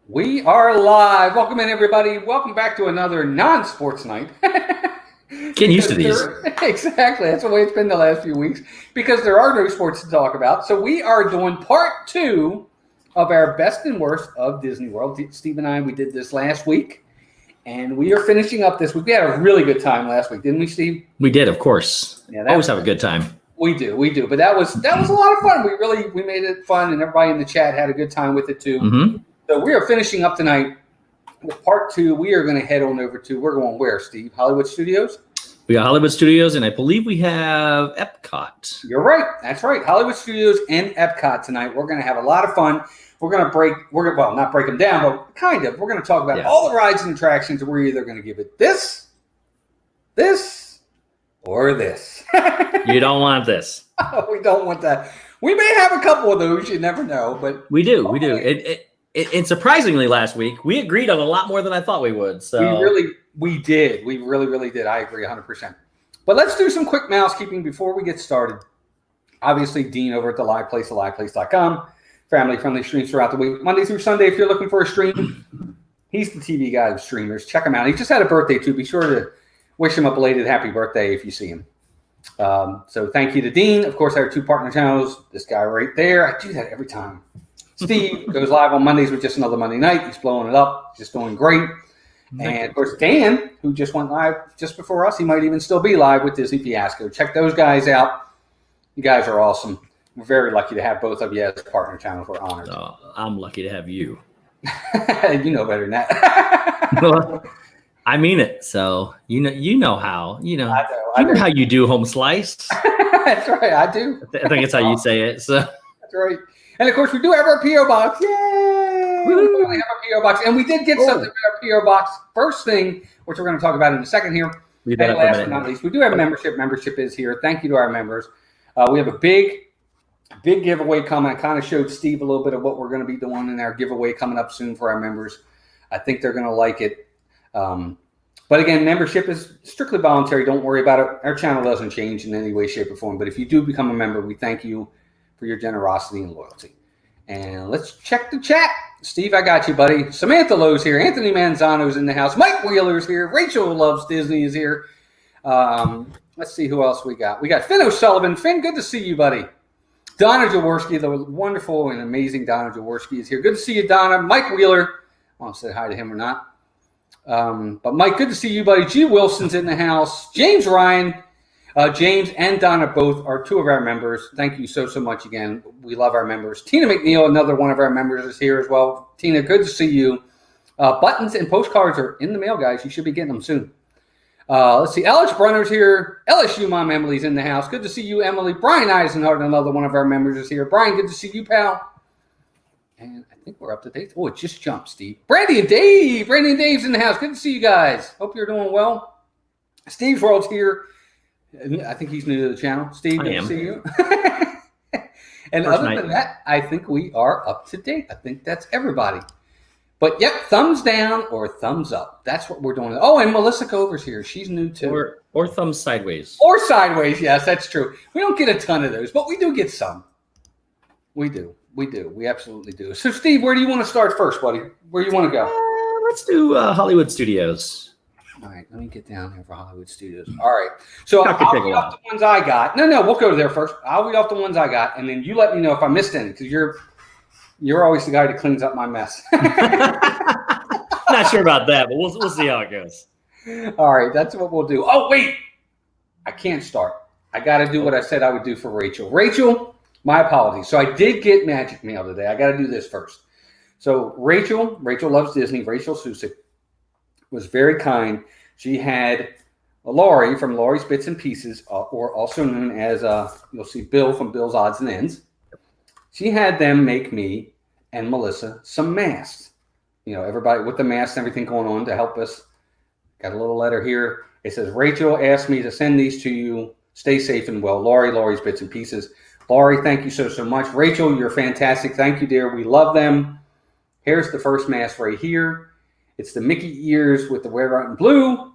We are live. Welcome in, everybody. Welcome back to another non-sports night. Getting used to these. Exactly. That's the way it's been the last few weeks because there are no sports to talk about. So we are doing part 2 of our best and worst of Disney World. Steve and I, we did this last week, and we are finishing up this week. We had a really good time last week, didn't we, Steve? We did, of course. Yeah, always have a good time. We do. But that was a lot of fun. We made it fun, and everybody in the chat had a good time with it too. Mm-hmm. So we are finishing up tonight with part 2. We are going to head on over to, we're going where, Steve? Hollywood Studios? We got Hollywood Studios, and I believe we have Epcot. You're right. That's right. Hollywood Studios and Epcot tonight. We're going to have a lot of fun. We're going to not break them down, but kind of. We're going to talk about all the rides and attractions. We're either going to give it this, or this. You don't want this. We don't want that. We may have a couple of those. You never know, but we do. We do. And surprisingly, last week we agreed on a lot more than I thought we would. So we did. We really did. I agree 100%. But let's do some quick mousekeeping before we get started. Obviously, Dean over at the Live Place, theliveplace.com. Family-friendly streams throughout the week, Monday through Sunday. If you're looking for a stream, he's the TV guy of streamers. Check him out. He just had a birthday too. Be sure to wish him a belated happy birthday if you see him. So thank you to Dean. Of course, our 2 partner channels. This guy right there. I do that every time. Steve goes live on Mondays with Just Another Monday Night. He's blowing it up. Just doing great. And, of course, Dan, who just went live just before us, he might even still be live with Disney Fiasco. Check those guys out. You guys are awesome. We're very lucky to have both of you as partner channels. We're honored. I'm lucky to have you. You know better than that. I mean it. So you know how. I know how you do home slice. That's right. I do. I think it's how you say it. So that's right. And, of course, we do have our P.O. Box. Yay! We have our P.O. Box. And we did get something with our P.O. Box. First thing, which we're going to talk about in a second here. And last but not least, we do have a membership. Membership is here. Thank you to our members. We have a big giveaway coming. I kind of showed Steve a little bit of what we're going to be doing in our giveaway coming up soon for our members. I think they're going to like it. But, again, membership is strictly voluntary. Don't worry about it. Our channel doesn't change in any way, shape, or form. But if you do become a member, we thank you for your generosity and loyalty. And let's check the chat. Steve, I got you, buddy. Samantha Lowe's here. Anthony Manzano's in the house. Mike Wheeler's here. Rachel Loves Disney is here. Let's see who else we got. We got Finn O'Sullivan. Finn, good to see you, buddy. Donna Jaworski, the wonderful and amazing Donna Jaworski is here. Good to see you, Donna. Mike Wheeler. I want to say hi to him or not. But Mike, good to see you, buddy. G. Wilson's in the house. James Ryan. James and Donna both are 2 of our members. Thank you so much again. We love our members. Tina McNeil, another one of our members, is here as well. Tina, good to see you. Buttons and postcards are in the mail, guys. You should be getting them soon. Let's see. Alex Brunner's here. LSU mom Emily's in the house. Good to see you, Emily. Brian Eisenhardt, another one of our members, is here. Brian, good to see you, pal. And I think we're up to date. Oh, it just jumped, Steve. Brandy and Dave. Brandy and Dave's in the house. Good to see you guys. Hope you're doing well. Steve's World's here. I think he's new to the channel. Steve, good to see you. And other than that, I think we are up to date. I think that's everybody. But, yep, thumbs down or thumbs up. That's what we're doing. Oh, and Melissa Cover's here. She's new, too. Or thumbs sideways. Or sideways, yes, that's true. We don't get a ton of those, but we do get some. We do. We absolutely do. So, Steve, where do you want to start first, buddy? Where do you want to go? Let's do Hollywood Studios. All right, let me get down here for Hollywood Studios. All right, so I'll read off the ones I got. No, we'll go there first. I'll read off the ones I got, and then you let me know if I missed any, because you're always the guy that cleans up my mess. Not sure about that, but we'll see how it goes. All right, that's what we'll do. Oh, wait, I can't start. I got to do what I said I would do for Rachel. Rachel, my apologies. So I did get magic mail today. I got to do this first. So Rachel Loves Disney, Rachel Susick, was very kind. She had Laurie from Laurie's Bits and Pieces, or also known as, you'll see Bill from Bill's Odds and Ends. She had them make me and Melissa some masks. Everybody with the masks and everything going on to help us. Got a little letter here. It says, Rachel asked me to send these to you. Stay safe and well. Laurie's Bits and Pieces. Laurie, thank you so much. Rachel, you're fantastic. Thank you, dear. We love them. Here's the first mask right here. It's the Mickey ears with the Red, White, and Blue.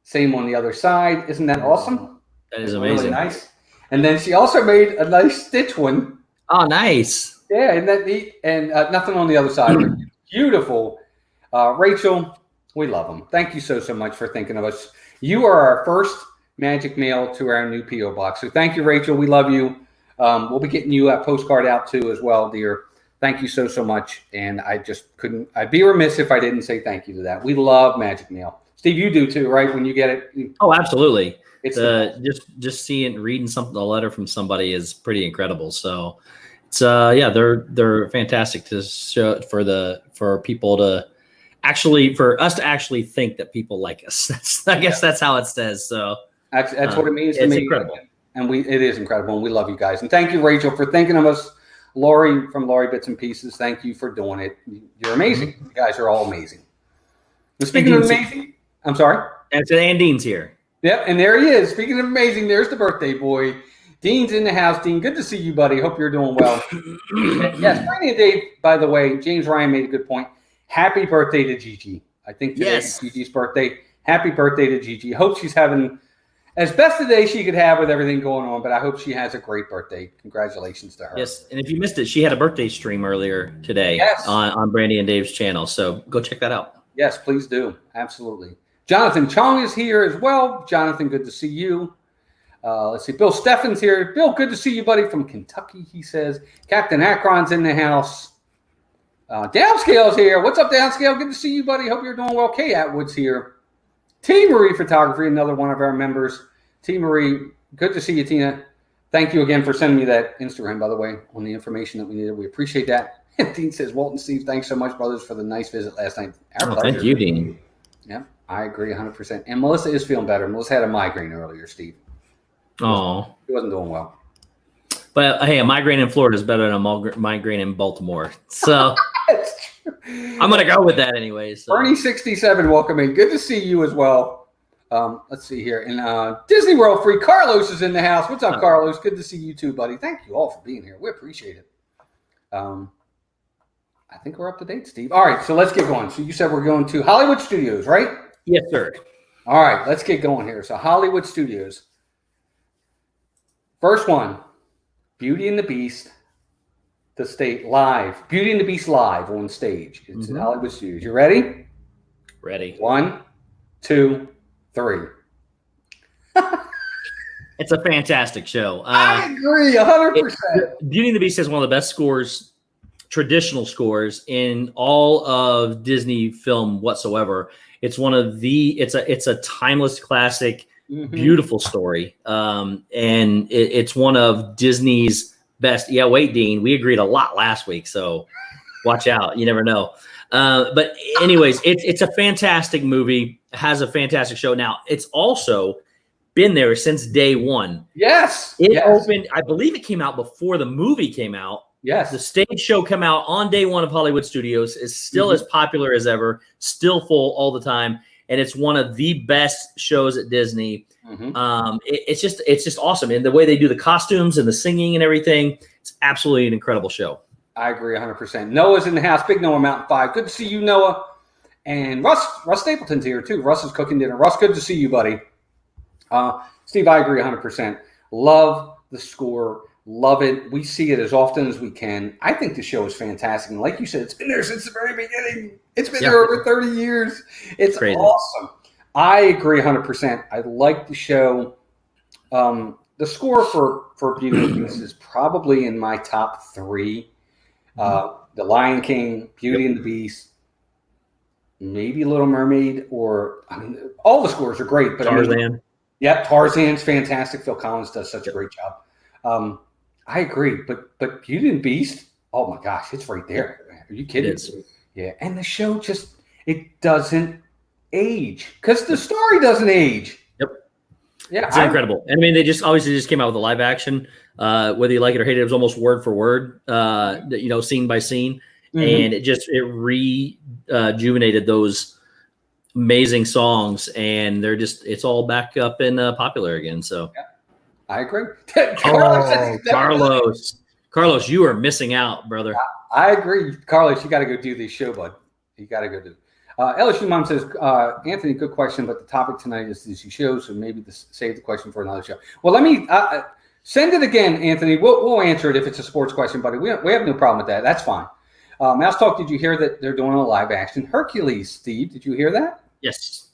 Same on the other side. Isn't that awesome? That is amazing. Really nice. And then she also made a nice Stitch one. Oh, nice. Yeah, isn't that neat? And nothing on the other side. Beautiful. Rachel, we love them. Thank you so much for thinking of us. You are our first magic mail to our new P.O. box. So thank you, Rachel. We love you. We'll be getting you a postcard out too as well, dear. Thank you so much. And I just couldn't, I'd be remiss if I didn't say thank you to that. We love magic mail. Steve, you do too, right? When you get it. Oh, absolutely. It's just reading something, a letter from somebody is pretty incredible. So it's they're fantastic to show for people to actually, for us to actually think that people like us. I guess that's how it says. So that's what it means to me. It's incredible. And it is incredible. And we love you guys. And thank you, Rachel, for thinking of us. Lori from Lori Bits and Pieces, thank you for doing it. You're amazing. You guys are all amazing. And speaking of amazing, I'm sorry. And Dean's here. Yep, and there he is. Speaking of amazing, there's the birthday boy. Dean's in the house. Dean, good to see you, buddy. Hope you're doing well. Yes, Brandy and Dave, by the way, James Ryan made a good point. Happy birthday to Gigi. I think today is Gigi's birthday. Happy birthday to Gigi. Hope she's having as best a day she could have with everything going on, but I hope she has a great birthday. Congratulations to her. Yes, and if you missed it, she had a birthday stream earlier today on Brandy and Dave's channel, so go check that out. Yes, please do. Absolutely. Jonathan Chong is here as well. Jonathan, good to see you. Let's see. Bill Steffens here. Bill, good to see you, buddy, from Kentucky, he says. Captain Akron's in the house. Downscale's here. What's up, Downscale? Good to see you, buddy. Hope you're doing well. Kay Atwood's here. T. Marie Photography, another one of our members. T. Marie, good to see you, Tina. Thank you again for sending me that Instagram, by the way, on the information that we needed. We appreciate that. And Dean says, Walt and Steve, thanks so much, brothers, for the nice visit last night. Thank you, Dean. Yeah, I agree 100%. And Melissa is feeling better. Melissa had a migraine earlier, Steve. Oh. She wasn't doing well. But, hey, a migraine in Florida is better than a migraine in Baltimore. So I'm going to go with that anyway. So. Bernie67, welcome in. Good to see you as well. Let's see here. And Disney World Free, Carlos is in the house. What's up, Carlos? Good to see you too, buddy. Thank you all for being here. We appreciate it. I think we're up to date, Steve. All right, so let's get going. So you said we're going to Hollywood Studios, right? Yes, sir. All right, let's get going here. So Hollywood Studios. First one, Beauty and the Beast, the state live. Beauty and the Beast live on stage. It's at Hollywood Studios. You ready? Ready. 1, 2, 3. It's a fantastic show. I agree, 100%. Beauty and the Beast has one of the best scores, traditional scores in all of Disney film whatsoever. It's one of the. It's a timeless classic, beautiful story, and it's one of Disney's best. Yeah, wait, Dean, we agreed a lot last week, so watch out. You never know. But anyways, it's a fantastic movie. Has a fantastic show. Now it's also been there since day one. Yes. It opened, I believe it came out before the movie came out. Yes. The stage show came out on day one of Hollywood Studios. Is still as popular as ever, still full all the time. And it's one of the best shows at Disney. It's just awesome. And the way they do the costumes and the singing and everything, it's absolutely an incredible show. I agree 100%. Noah's in the house. Big Noah Mountain 5. Good to see you, Noah. And Russ Stapleton's here too. Russ is cooking dinner. Russ, good to see you, buddy. Steve, I agree 100%. Love the score. Love it. We see it as often as we can. I think the show is fantastic. And like you said, it's been there since the very beginning. It's been there over 30 years. It's crazy. Awesome. I agree 100%. I like the show. The score for Beauty and the Beast is probably in my top 3. The Lion King, Beauty and the Beast, maybe Little Mermaid, or all the scores are great. But Tarzan. Tarzan's fantastic. Phil Collins does such a great job. I agree, but Beauty and the Beast, oh my gosh, it's right there. Are you kidding? Yeah, and the show it doesn't age because the story doesn't age. Yep. Yeah, it's incredible. And I mean, they just came out with a live action. Whether you like it or hate it, it was almost word for word, scene by scene, and it rejuvenated those amazing songs, and it's all back up and popular again. So. Yeah. I agree. Carlos, you are missing out, brother. I agree. Carlos, you got to go do this show, bud. You got to go do it. LSU Mom says, Anthony, good question, but the topic tonight is Disney shows, so maybe save the question for another show. Well, let me send it again, Anthony. We'll answer it if it's a sports question, buddy. We have no problem with that. That's fine. Mouse Talk, did you hear that they're doing a live action Hercules, Steve? Did you hear that? Yes.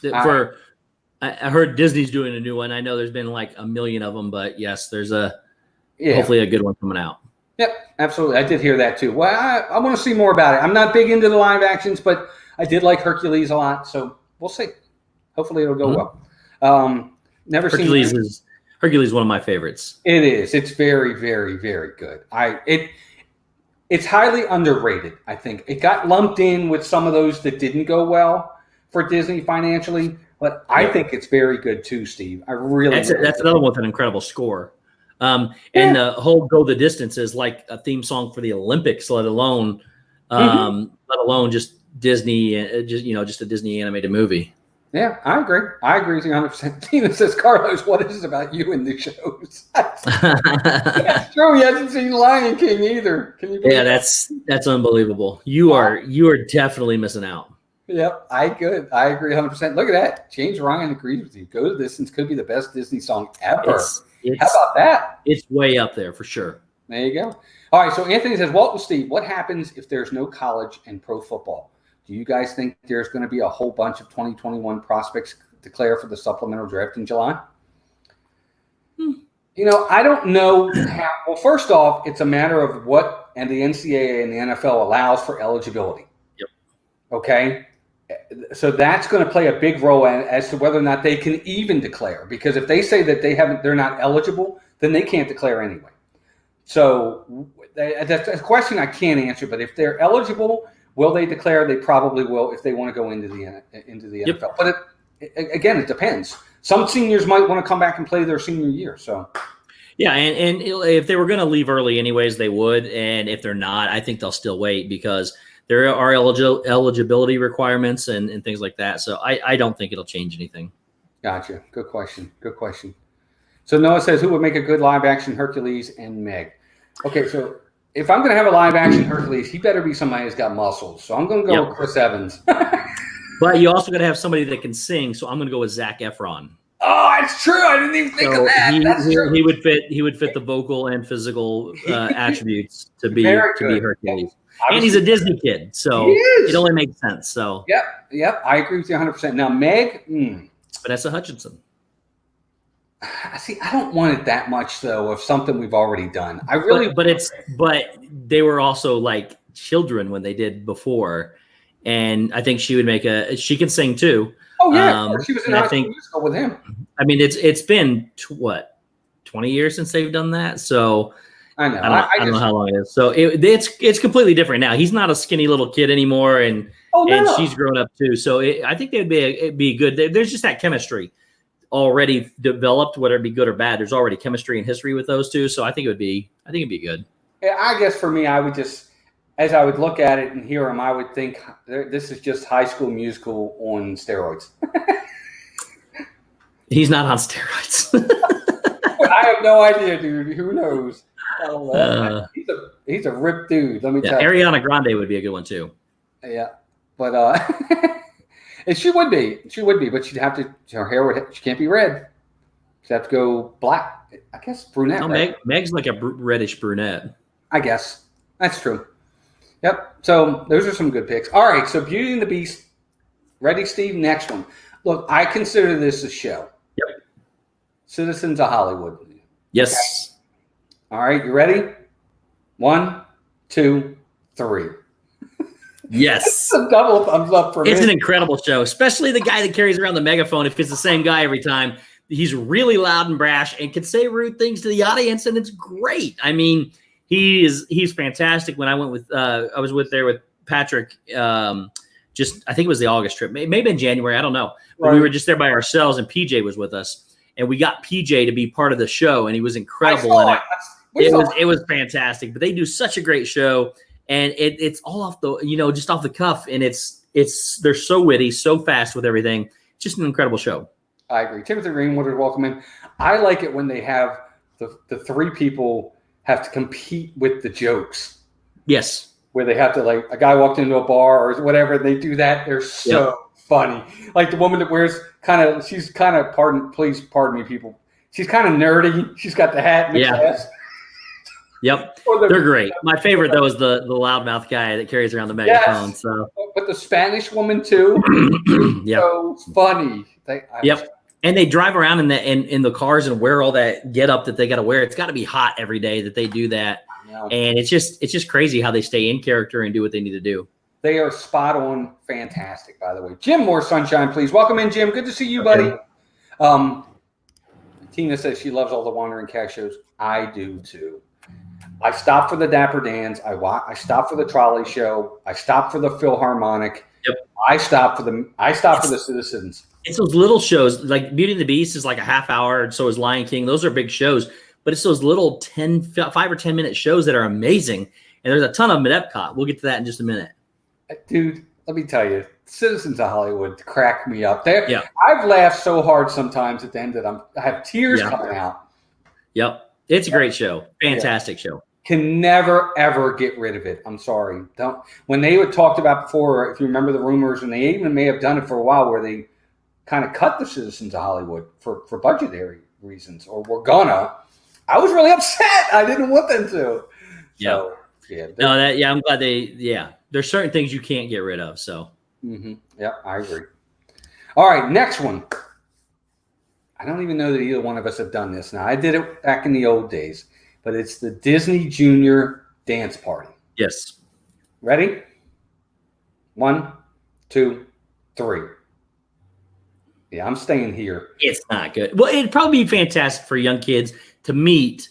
I heard Disney's doing a new one. I know there's been like a million of them, but yes, there's hopefully a good one coming out. Yep, absolutely. I did hear that too. Well, I want to see more about it. I'm not big into the live actions, but I did like Hercules a lot, so we'll see. Hopefully it'll go well. Never Hercules seen Hercules is one of my favorites. It is. It's very, very, very good. It's highly underrated, I think. It got lumped in with some of those that didn't go well for Disney financially, but I think it's very good too, Steve. I really That's another one with an incredible score. And the whole Go the Distance is like a theme song for the Olympics, let alone just Disney, just a Disney animated movie. Yeah, I agree. I agree with you 100%. Tina says, Carlos, what is it about you and the shows? That's true. He hasn't seen Lion King either. Can you believe that? That's unbelievable. You are definitely missing out. Yep, I agree 100%. Look at that. James Ryan agrees with you. Go to Distance could be the best Disney song ever. How about that? It's way up there for sure. There you go. All right, so Anthony says, Walt and Steve, what happens if there's no college and pro football? Do you guys think there's going to be a whole bunch of 2021 prospects declare for the supplemental draft in July? I don't know how. Well, first off, it's a matter of what and the NCAA and the NFL allows for eligibility. Yep. Okay? So that's going to play a big role as to whether or not they can even declare. Because if they say that they're not eligible, then they can't declare anyway. So that's a question I can't answer. But if they're eligible, will they declare? They probably will if they want to go into the NFL. But it depends. Some seniors might want to come back and play their senior year. So, yeah, and if they were going to leave early anyways, they would. And if they're not, I think they'll still wait because there are eligibility requirements and things like that. So I don't think it'll change anything. Gotcha. Good question. So Noah says, who would make a good live action Hercules and Meg? Okay, so if I'm going to have a live action Hercules, he better be somebody who's got muscles. So I'm going to go with Chris Evans. But you also got to have somebody that can sing. So I'm going to go with Zac Efron. Oh, it's true. I didn't even think of that. He would fit the vocal and physical attributes to be Hercules. Yeah. And he's a Disney kid, so it only makes sense. So yep, I agree with you 100%. Now Meg, Vanessa Hutchinson. See, I don't want it that much though of something we've already done. But they were also like children when they did before, and I think she would she can sing too. Oh yeah, she was in High School Musical with him. I mean, it's been 20 years since they've done that, so. I know. I don't know how long it is. So it's completely different now. He's not a skinny little kid anymore, and she's grown up too. So I think it'd be good. There's just that chemistry already developed, whether it be good or bad. There's already chemistry and history with those two. So I think it'd be good. Yeah, I guess for me, I would just, as I would look at it and hear him, I would think this is just High School Musical on steroids. He's not on steroids. I have no idea, dude. Who knows? He's a ripped dude. Let me tell you. Ariana Grande would be a good one too. Yeah, but and she would be, but she'd have to. Her hair she can't be red. She'd have to go black. I guess brunette. No, right? Meg's like a reddish brunette. I guess that's true. Yep. So those are some good picks. All right. So Beauty and the Beast. Ready, Steve? Next one. Look, I consider this a show. Yep. Citizens of Hollywood. Yes. Okay. All right, you ready? 1, 2, 3. Yes. It's a double thumbs up for me. It's an incredible show, especially the guy that carries around the megaphone. If it's the same guy every time, he's really loud and brash and can say rude things to the audience, and it's great. I mean, he's fantastic. When I went with, I was there with Patrick. I think it was the August trip, maybe in January. I don't know. But we were just there by ourselves, and PJ was with us, and we got PJ to be part of the show, and he was incredible in it. It was fantastic, but they do such a great show, and it's all off the just off the cuff, and they're so witty, so fast with everything. Just an incredible show. I agree. Timothy Greenwood, welcome in. I like it when they have the three people have to compete with the jokes. Yes, where they have to a guy walked into a bar or whatever. They do that. They're so funny. Like the woman that wears she's kind of please pardon me, people. She's kind of nerdy. She's got the hat and the dress. Yep, they're great. My favorite though is the loudmouth guy that carries around the megaphone. Yes. So, but the Spanish woman too. Yep. So funny. And they drive around in the cars and wear all that get up that they got to wear. It's got to be hot every day that they do that. And it's just crazy how they stay in character and do what they need to do. They are spot on, fantastic. By the way, Jim, more sunshine, please. Welcome in, Jim. Good to see you, buddy. Tina says she loves all the Wandering Cat shows. I do too. I stopped for the Dapper Dans. I stopped for the Trolley Show. I stopped for the Philharmonic. Yep. I stopped for the Citizens. It's those little shows like Beauty and the Beast is like a half hour, and so is Lion King. Those are big shows, but it's those little 5 or 10 minute shows that are amazing. And there's a ton of them at Epcot. We'll get to that in just a minute. Dude, let me tell you, Citizens of Hollywood crack me up. I've laughed so hard sometimes at the end that I have tears coming out. Yep. It's a great show. Fantastic show. Can never, ever get rid of it. I'm sorry. When they had talked about before, if you remember the rumors, and they even may have done it for a while where they kind of cut the Citizens of Hollywood for budgetary reasons, or were gonna. I was really upset. I didn't want them to. Yeah. So, I'm glad there's certain things you can't get rid of. So. Mm-hmm. Yeah, I agree. All right, next one. I don't even know that either one of us have done this. Now, I did it back in the old days, but it's the Disney Junior Dance Party. Yes. Ready? 1, 2, 3. Yeah, I'm staying here. It's not good. Well, it'd probably be fantastic for young kids to meet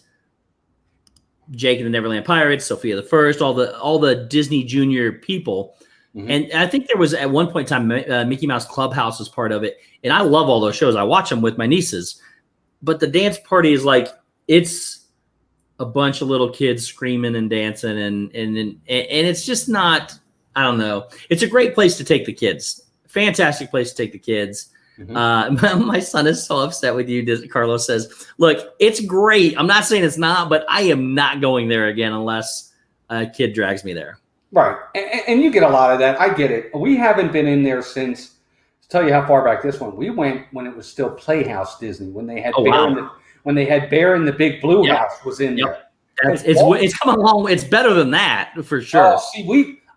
Jake and the Neverland Pirates, Sophia the First, all the Disney Junior people. Mm-hmm. And I think there was at one point in time, Mickey Mouse Clubhouse was part of it. And I love all those shows. I watch them with my nieces. But the dance party is like, it's a bunch of little kids screaming and dancing. And it's just not, I don't know. It's a great place to take the kids. Fantastic place to take the kids. Mm-hmm. My son is so upset with you. Carlos says, look, it's great. I'm not saying it's not, but I am not going there again unless a kid drags me there. Right. And you get a lot of that. I get it. We haven't been in there since, to tell you how far back this one, we went when it was still Playhouse Disney, when they had Bear in the Big Blue House was in there. It's come along. It's better than that for sure.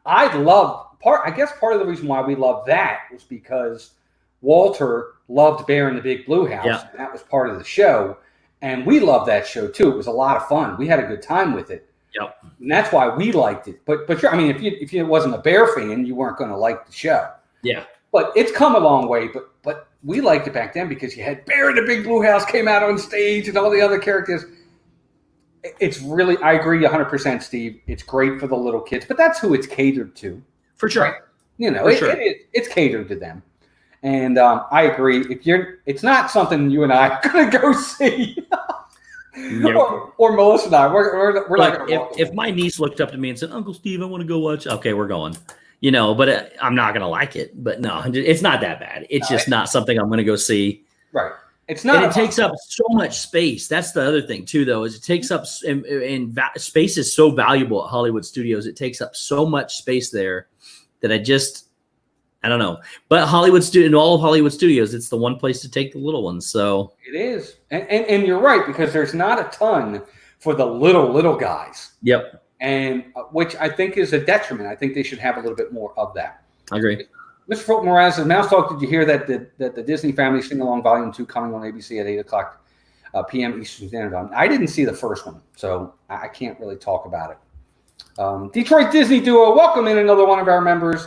I guess part of the reason why we love that was because Walter loved Bear in the Big Blue House. Yeah. And that was part of the show. And we loved that show too. It was a lot of fun. We had a good time with it. Yep. And that's why we liked it. But if you wasn't a Bear fan, you weren't going to like the show. Yeah. But it's come a long way. But we liked it back then because you had Bear in the Big Blue House came out on stage and all the other characters. It's really, I agree 100%, Steve. It's great for the little kids, but that's who it's catered to. For sure. Right? It's catered to them. And I agree. It's not something you and I are going to go see. Nope. or Melissa and I, we're like, if my niece looked up to me and said, Uncle Steve, I want to go watch. Okay, we're going. But I'm not going to like it. But no, it's not that bad. It's just not something I'm going to go see. Right. It's not. And it takes up so much space. That's the other thing too, though, is it takes up and space is so valuable at Hollywood Studios. It takes up so much space there that I don't know. But in all of Hollywood Studios, it's the one place to take the little ones. So it is, and you're right, because there's not a ton for the little guys. Yep. And which I think is a detriment. I think they should have a little bit more of that. I agree. Mr. Fulton Morales says, Mouse Talk, did you hear that the Disney Family Sing-Along Volume 2 coming on ABC at 8 o'clock p.m. Eastern Standard Time? I didn't see the first one, so I can't really talk about it. Detroit Disney Duo, welcome in another one of our members.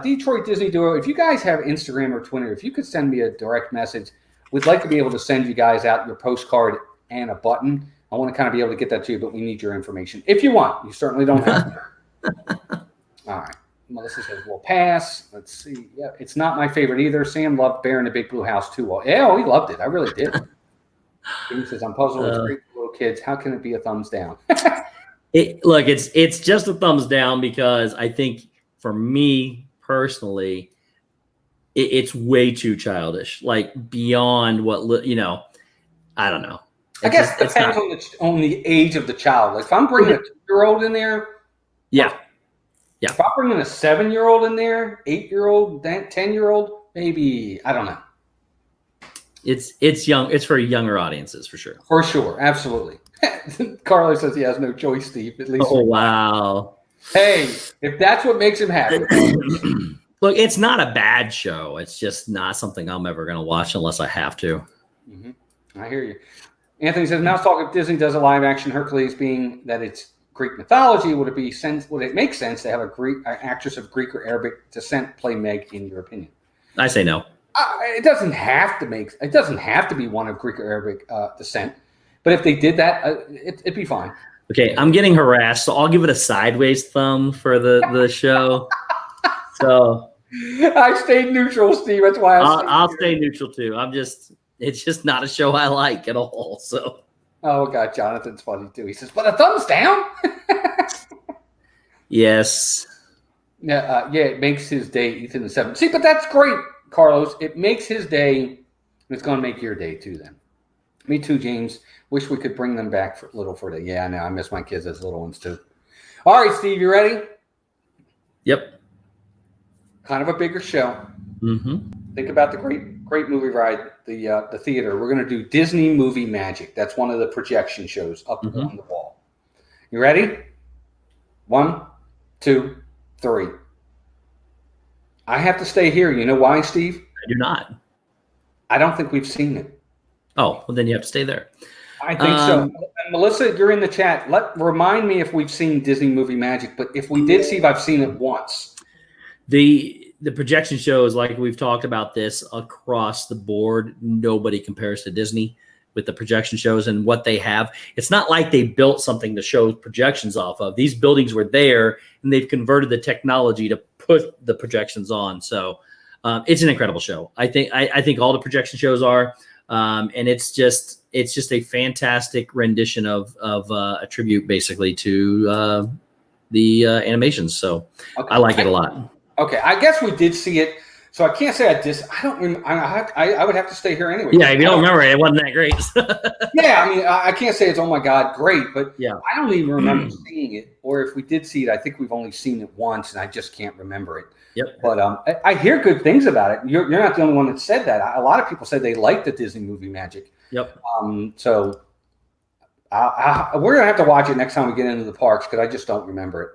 Detroit Disney Duo, if you guys have Instagram or Twitter, if you could send me a direct message, we'd like to be able to send you guys out your postcard and a button. I want to kind of be able to get that to you, but we need your information. If you want, you certainly don't have to. All right. Melissa says, we'll pass. Let's see. Yeah, it's not my favorite either. Sam loved Bear in the Big Blue House too. Well, yeah, he loved it. I really did. He says, I'm puzzled with great little kids. How can it be a thumbs down? It's just a thumbs down because I think for me personally, it's way too childish, like beyond what, I don't know. I guess it depends on the age of the child. Like if I'm bringing a 2-year-old in there. Yeah. Yeah. If I'm bringing a 7-year-old in there, 8-year-old, 10-year-old, maybe, I don't know. It's young. It's for younger audiences for sure. For sure. Absolutely. Carlos says he has no choice, Steve. At least. Oh, wow. Hey, if that's what makes him happy. Look, it's not a bad show. It's just not something I'm ever going to watch unless I have to. I hear you. Anthony says, Mouse Talk, if Disney does a live action Hercules, being that it's Greek mythology, would it make sense to have an actress of Greek or Arabic descent play Meg, in your opinion? I say no. It doesn't have to be one of Greek or Arabic descent. But if they did that, it'd be fine. Okay, I'm getting harassed, so I'll give it a sideways thumb for the show. So I stayed neutral, Steve. That's why I'll stay neutral too. It's just not a show I like at all. So. Oh God, Jonathan's funny too. He says, "But a thumbs down." Yes. Yeah, it makes his day, Ethan the 7th. See, but that's great, Carlos. It makes his day. It's going to make your day too. Then, me too, James. Wish we could bring them back for a little further. Yeah, I know. I miss my kids as little ones too. All right, Steve, you ready? Yep. Kind of a bigger show. Mm-hmm. Think about the great movie ride, the theater. We're going to do Disney Movie Magic. That's one of the projection shows up on the wall. You ready? 1, 2, 3. I have to stay here. You know why, Steve? I do not. I don't think we've seen it. Oh, well, then you have to stay there. I think so. And Melissa, you're in the chat. Remind me if we've seen Disney Movie Magic. But if we did, Steve, I've seen it once. The projection shows, like we've talked about this across the board, nobody compares to Disney with the projection shows and what they have. It's not like they built something to show projections off of. These buildings were there, and they've converted the technology to put the projections on. So it's an incredible show. I think all the projection shows are, and it's just a fantastic rendition of a tribute, basically, to the animations. So okay. I like it a lot. Okay, I guess we did see it, so I can't say I don't remember. I would have to stay here anyway. Yeah, if you don't remember it wasn't that great. Yeah, I mean, I can't say it's, oh my God, great, but yeah. I don't even remember seeing it, or if we did see it, I think we've only seen it once, and I just can't remember it. Yep. But I hear good things about it. You're not the only one that said that. A lot of people said they liked the Disney Movie Magic. Yep. So we're going to have to watch it next time we get into the parks, because I just don't remember it.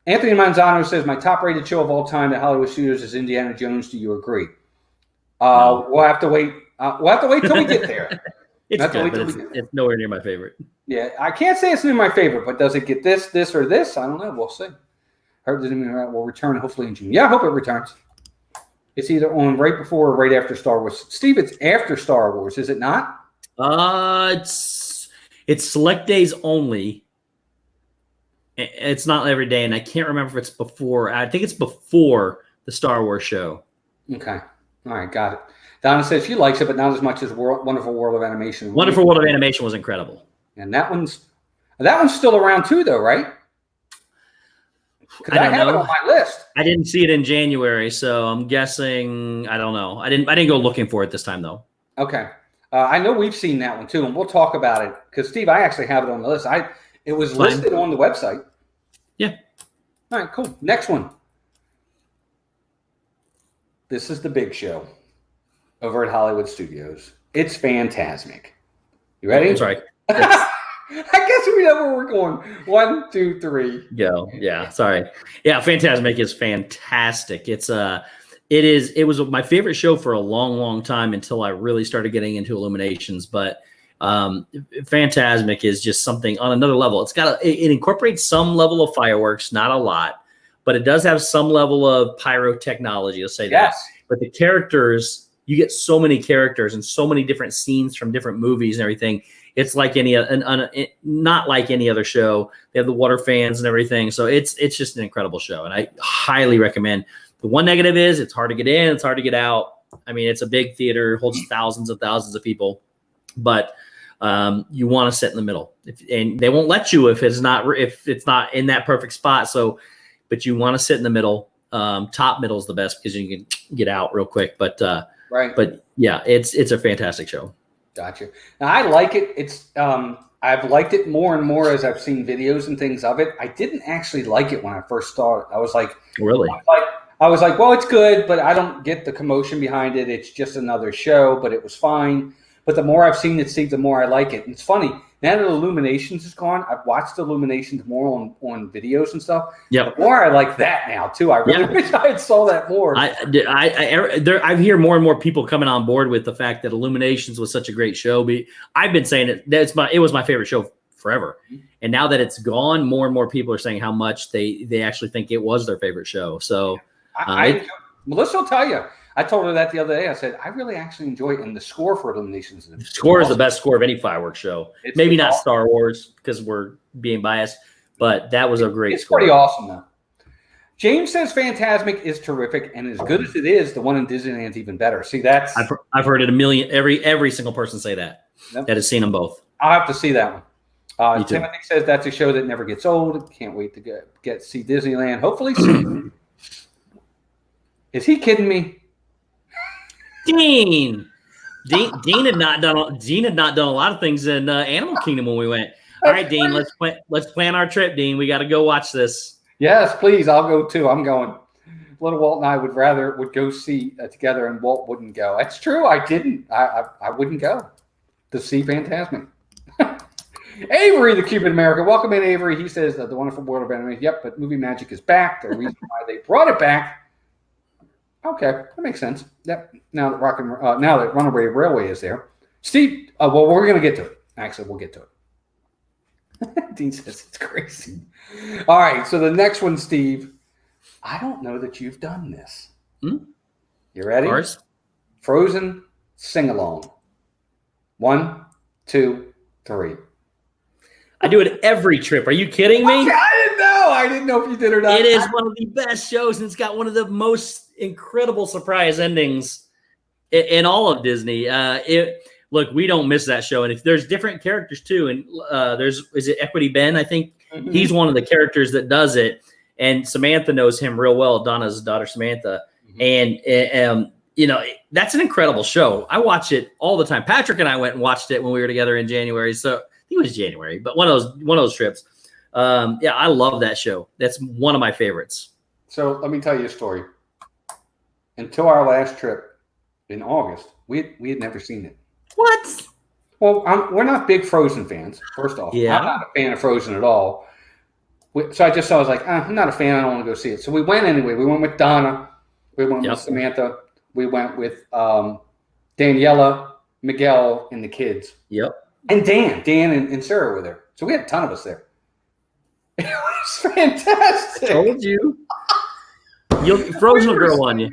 Anthony Manzano says, my top-rated show of all time at Hollywood Studios is Indiana Jones. Do you agree? No. We'll have to wait. We'll have to wait till we get there. It's good, but it's nowhere near my favorite. Yeah, I can't say it's near my favorite, but does it get this, or this? I don't know. We'll see. Heard Disney will return hopefully in June. Yeah, I hope it returns. It's either on right before or right after Star Wars. Steve, it's after Star Wars, is it not? It's select days only. It's not every day, and I can't remember if it's before. I think it's before the Star Wars show. Okay. All right, got it. Donna says she likes it, but not as much as Wonderful World of Animation. Wonderful World of Animation was incredible. And that one's still around too, though, right? I have it on my list. I didn't see it in January, so I'm guessing. I don't know. I didn't go looking for it this time, though. Okay. I know we've seen that one too, and we'll talk about it because Steve, I actually have it on the list. It was listed on the website. Yeah. All right, cool. Next one. This is the big show over at Hollywood Studios. It's Fantasmic. You ready? I'm sorry. I guess we know where we're going. 1, 2, 3. Go. Yeah. Sorry. Yeah. Fantasmic is fantastic. It was my favorite show for a long, long time until I really started getting into Illuminations. But Fantasmic is just something on another level. It incorporates some level of fireworks, not a lot, but it does have some level of pyrotechnology. Let's say that. But the characters, you get so many characters and so many different scenes from different movies and everything. It's like not like any other show. They have the water fans and everything. So it's just an incredible show, and I highly recommend. The one negative is it's hard to get in, it's hard to get out. I mean, it's a big theater, holds thousands of people, but you want to sit in the middle, and they won't let you if it's not in that perfect spot. So, but you want to sit in the middle. Top middle is the best because you can get out real quick. But right. But yeah, it's a fantastic show. Gotcha. Now I like it. It's I've liked it more and more as I've seen videos and things of it. I didn't actually like it when I first started. I was like, really? I was like, well, it's good, but I don't get the commotion behind it. It's just another show, but it was fine. But the more I've seen it, Steve, the more I like it. And it's funny. Now that Illuminations is gone, I've watched Illuminations more on videos and stuff. Yeah, the more I like that now too. I really wish I had saw that more. I hear more and more people coming on board with the fact that Illuminations was such a great show. I've been saying it was my favorite show forever, and now that it's gone, more and more people are saying how much they actually think it was their favorite show. So, Melissa will tell you. I told her that the other day. I said, I really actually enjoy it. And the score for Illuminations. The score is the best score of any fireworks show. Maybe not Star Wars because we're being biased, but that was a great score. It's pretty awesome, though. James says Fantasmic is terrific. And as good as it is, the one in Disneyland's even better. See, I've heard it a million, every single person say that has seen them both. I'll have to see that one. Timothy says that's a show that never gets old. Can't wait to see Disneyland. Hopefully soon. Is he kidding me? Dean had not done a lot of things in Animal Kingdom when we went. All right, Dean, let's plan our trip, Dean. We got to go watch this. Yes, please. I'll go too. I'm going. Little Walt and I would go see together, and Walt wouldn't go. That's true. I didn't. I wouldn't go to see Fantasmic. Avery, the Cupid America. Welcome in, Avery. He says that the wonderful world of anime. Yep, but movie magic is back. The reason why they brought it back. Okay, that makes sense. Yep. Now that Runaway Railway is there, Steve. Well, we're gonna get to it. Actually, we'll get to it. Dean says it's crazy. All right, so the next one, Steve. I don't know that you've done this. You ready? Frozen sing along. 1, 2, 3. I do it every trip. Are you kidding me? I didn't know if you did or not. It is one of the best shows, and it's got one of the most incredible surprise endings in all of Disney. Look, we don't miss that show, and if there's different characters too, and is it Equity Ben? I think he's one of the characters that does it, and Samantha knows him real well. Donna's daughter, Samantha, and that's an incredible show. I watch it all the time. Patrick and I went and watched it when we were together in January. So I think it was January, but one of those trips. I love that show. That's one of my favorites. So let me tell you a story. Until our last trip in August, we had never seen it. What? Well, we're not big Frozen fans, first off. Yeah. I'm not a fan of Frozen at all. So I was like, I'm not a fan. I don't want to go see it. So we went anyway. We went with Donna. We went with Samantha. We went with Daniela, Miguel, and the kids. Yep. And Dan and Sarah were there. So we had a ton of us there. It was fantastic. I told you. Frozen will grow on you.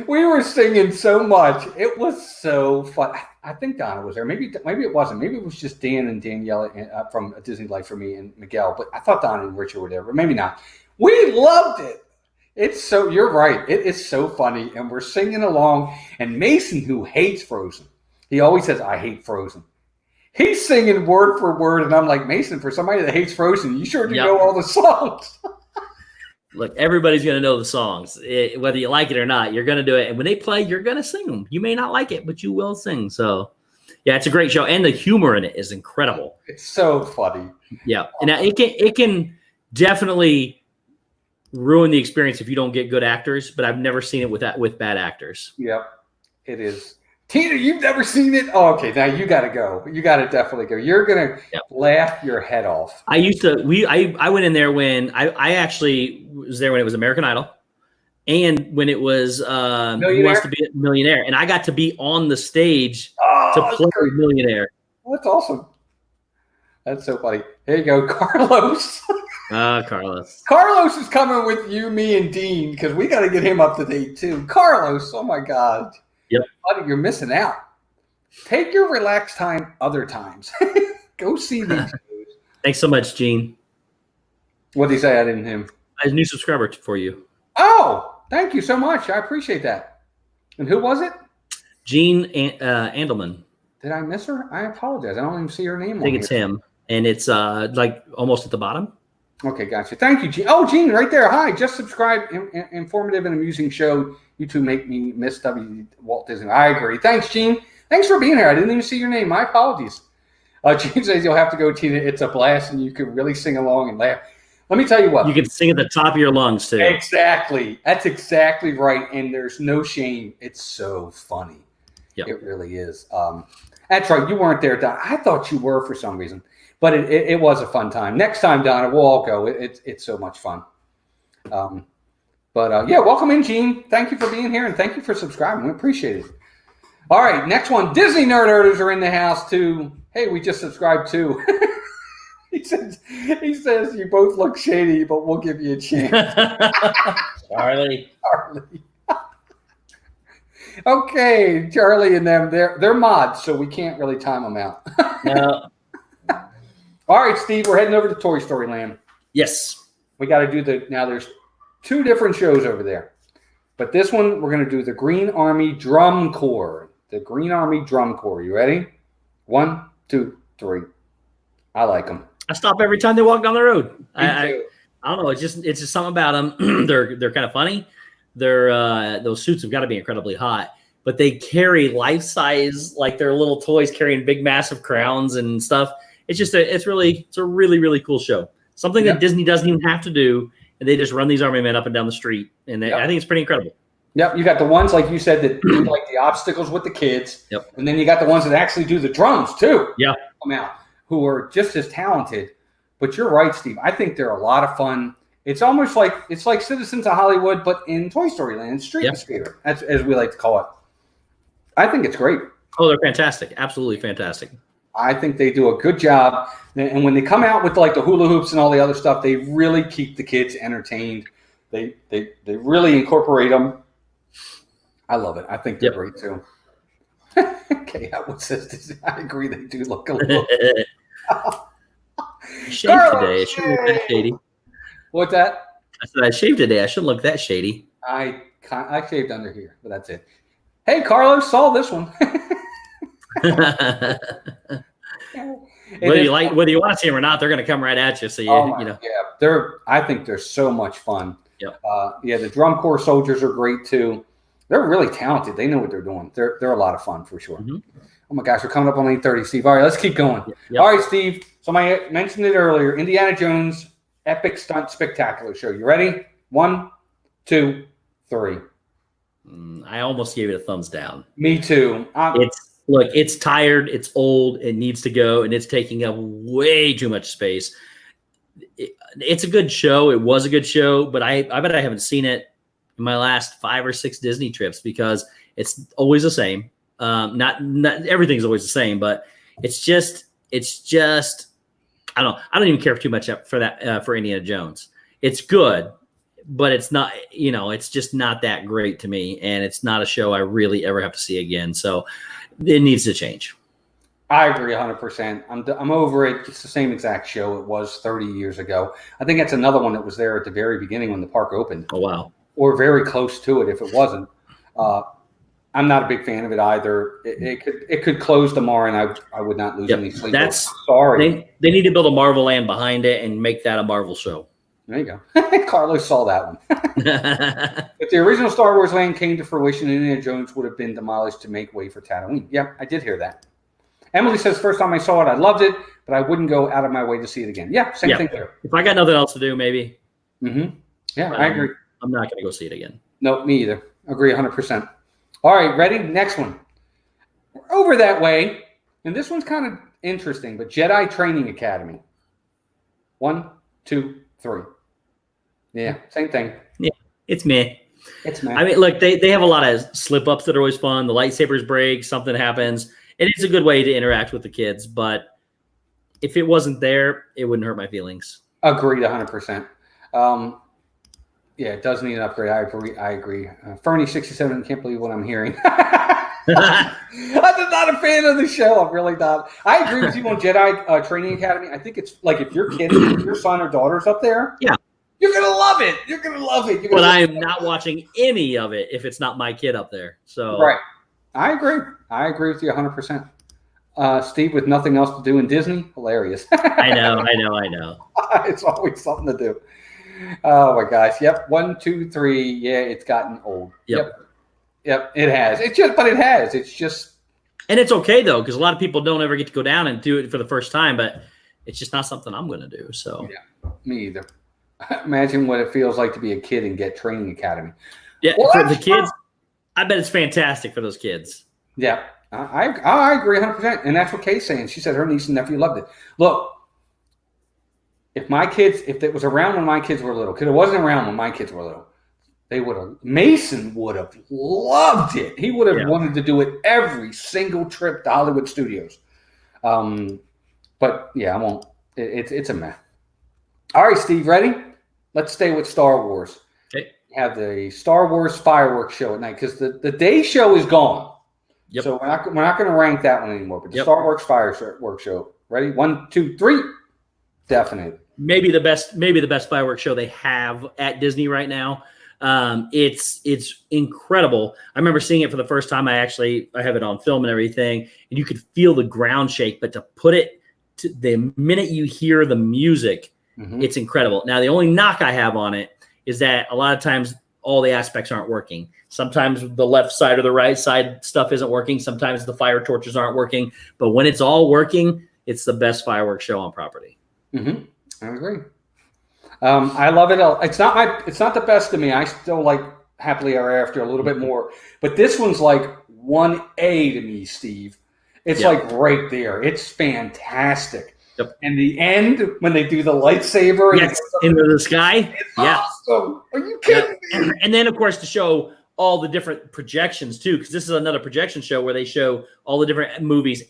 We were singing so much. It was so fun. I think Donna was there. Maybe it wasn't. Maybe it was just Dan and Daniela from Disney Life for me and Miguel. But I thought Donna and Richard were there, but maybe not. We loved it. You're right. It is so funny. And we're singing along. And Mason, who hates Frozen, he always says, I hate Frozen. He's singing word for word. And I'm like, Mason, for somebody that hates Frozen, you sure do know all the songs. Look, everybody's going to know the songs. Whether you like it or not, you're going to do it. And when they play, you're going to sing them. You may not like it, but you will sing. So, yeah, it's a great show. And the humor in it is incredible. It's so funny. Yeah. And it can definitely ruin the experience if you don't get good actors, but I've never seen it with bad actors. Yep, it is. Tina, you've never seen it? Oh, okay, now you got to go. You got to definitely go. You're going to laugh your head off. I went in there when I actually was there when it was American Idol and when it was Who Wants to Be a Millionaire. And I got to be on the stage to play Millionaire. That's awesome. That's so funny. There you go, Carlos. Carlos. Carlos is coming with you, me, and Dean because we got to get him up to date too. Carlos, oh my God. Yep. Buddy, you're missing out. Take your relaxed time other times. Go see these shows. Thanks so much, Gene. What did he say? I didn't hear him. A new subscriber for you. Oh, thank you so much. I appreciate that. And who was it? Gene Andelman. Did I miss her? I apologize. I don't even see her name. I think it's him. And it's like almost at the bottom. Okay, gotcha. Thank you, Gene. Oh, Gene, right there. Hi. Just subscribed. Informative and amusing show. You two make me miss Walt Disney. I agree. Thanks, Gene. Thanks for being here. I didn't even see your name. My apologies. Gene says you'll have to go, Tina. It's a blast, and you can really sing along and laugh. Let me tell you what. You can sing at the top of your lungs, too. Exactly. That's exactly right, and there's no shame. It's so funny. Yep. It really is. That's right. You weren't there, Don. I thought you were for some reason. But it was a fun time. Next time, Donna, we'll all go. It's so much fun. Welcome in, Gene. Thank you for being here, and thank you for subscribing. We appreciate it. All right, next one. Disney Nerders are in the house, too. Hey, we just subscribed, too. He says, you both look shady, but we'll give you a chance. Charlie. Okay, Charlie and them, they're mods, so we can't really time them out. No. All right, Steve, we're heading over to Toy Story Land. Yes. We got to do now there's 2 different shows over there. But this one, we're going to do the Green Army Drum Corps. The Green Army Drum Corps. You ready? 1, 2, 3. I like them. I stop every time they walk down the road. I don't know. It's just something about them. They're kind of funny. Those suits have got to be incredibly hot, but they carry life size, like their little toys carrying big, massive crowns and stuff. It's a really, really cool show. Something that Disney doesn't even have to do, and they just run these army men up and down the street, and I think it's pretty incredible. Yep, you got the ones like you said that do like the obstacles with the kids. Yep, and then you got the ones that actually do the drums too. Yeah, come out, who are just as talented. But you're right, Steve. I think they're a lot of fun. It's almost like Citizens of Hollywood, but in Toy Story Land, Street Skater, as we like to call it. I think it's great. Oh, they're fantastic. Absolutely fantastic. I think they do a good job. And when they come out with like the hula hoops and all the other stuff, they really keep the kids entertained. They really incorporate them. I love it. I think they're great too. Okay, Howard says this. I agree. They do look a little. I shaved today. It shouldn't look that shady. What's that? I said I shaved today. I shouldn't look that shady. I shaved under here, but that's it. Hey, Carlos, saw this one. Whether you want to see them or not, they're going to come right at you. So I think they're so much fun. Yep. The Drum Corps soldiers are great too. They're really talented. They know what they're doing. They're a lot of fun for sure. Mm-hmm. Oh my gosh, we're coming up on 8:30, Steve. All right, let's keep going. Yep. All right, Steve. So I mentioned it earlier. Indiana Jones Epic Stunt Spectacular Show. You ready? 1, 2, 3. I almost gave it a thumbs down. Me too. It's tired. It's old. It needs to go, and it's taking up way too much space. It's a good show. It was a good show, but I bet I haven't seen it in my last 5 or 6 Disney trips because it's always the same. Not everything's always the same, but it's just I don't even care too much for that for Indiana Jones. It's good, but it's not, it's just not that great to me, and it's not a show I really ever have to see again. So it needs to change. I agree 100%. I'm over it. It's the same exact show it was 30 years ago. I think that's another one that was there at the very beginning when the park opened. Oh, wow. Or very close to it if it wasn't. I'm not a big fan of it either. It could close tomorrow, and I would not lose any sleep. Sorry. They need to build a Marvel Land behind it and make that a Marvel show. There you go. Carlos saw that one. If the original Star Wars land came to fruition, Indiana Jones would have been demolished to make way for Tatooine. Yep, I did hear that. Emily says, first time I saw it, I loved it, but I wouldn't go out of my way to see it again. Yeah, same thing there. If I got nothing else to do, maybe. Mm-hmm. Yeah, I agree. I'm not going to go see it again. No, me either. Agree 100%. All right, ready? Next one. We're over that way, and this one's kind of interesting, but Jedi Training Academy. 1, 2, 3. Yeah, same thing. Yeah, it's meh. It's meh. I mean, look, they have a lot of slip-ups that are always fun. The lightsabers break, something happens. It is a good way to interact with the kids, but if it wasn't there, it wouldn't hurt my feelings. Agreed 100%. Yeah, it does need an upgrade. I agree. Fernie67, can't believe what I'm hearing. I'm just not a fan of the show. I'm really not. I agree with you on Jedi Training Academy. I think it's like if your son or daughter's up there, you're going to love it. You're going to love it. But I am not watching any of it if it's not my kid up there. So right. I agree with you 100%. Steve, with nothing else to do in Disney, hilarious. I know. It's always something to do. Oh my gosh. Yep. 1, 2, 3. Yeah, it's gotten old. Yep. It has. It's just. And it's okay though, because a lot of people don't ever get to go down and do it for the first time, but it's just not something I'm going to do. So yeah, me either. Imagine what it feels like to be a kid and get Training Academy. Yeah, well, for the kids, I bet it's fantastic for those kids. Yeah, I agree 100%. And that's what Kay's saying. She said her niece and nephew loved it. Look, if it was around when my kids were little, because it wasn't around when my kids were little, Mason would have loved it. He would have wanted to do it every single trip to Hollywood Studios. But yeah, I won't. It's a mess. All right, Steve, ready? Let's stay with Star Wars. Okay. We have the Star Wars fireworks show at night because the day show is gone. Yep. So we're not going to rank that one anymore. But the Star Wars fireworks show. Ready? 1, 2, 3. Definite. Maybe the best fireworks show they have at Disney right now. It's incredible. I remember seeing it for the first time. I have it on film and everything, and you could feel the ground shake. But to put it to the minute you hear the music, it's incredible. Now, the only knock I have on it is that a lot of times all the aspects aren't working. Sometimes the left side or the right side stuff isn't working. Sometimes the fire torches aren't working. But when it's all working, it's the best fireworks show on property. I agree. I love it. It's not the best to me. I still like Happily Ever After a little bit more, but this one's like 1A to me, Steve. It's like right there. It's fantastic. Yep. And the end when they do the lightsaber into the sky. It's awesome. Are you kidding me? And then of course to show all the different projections too, because this is another projection show where they show all the different movies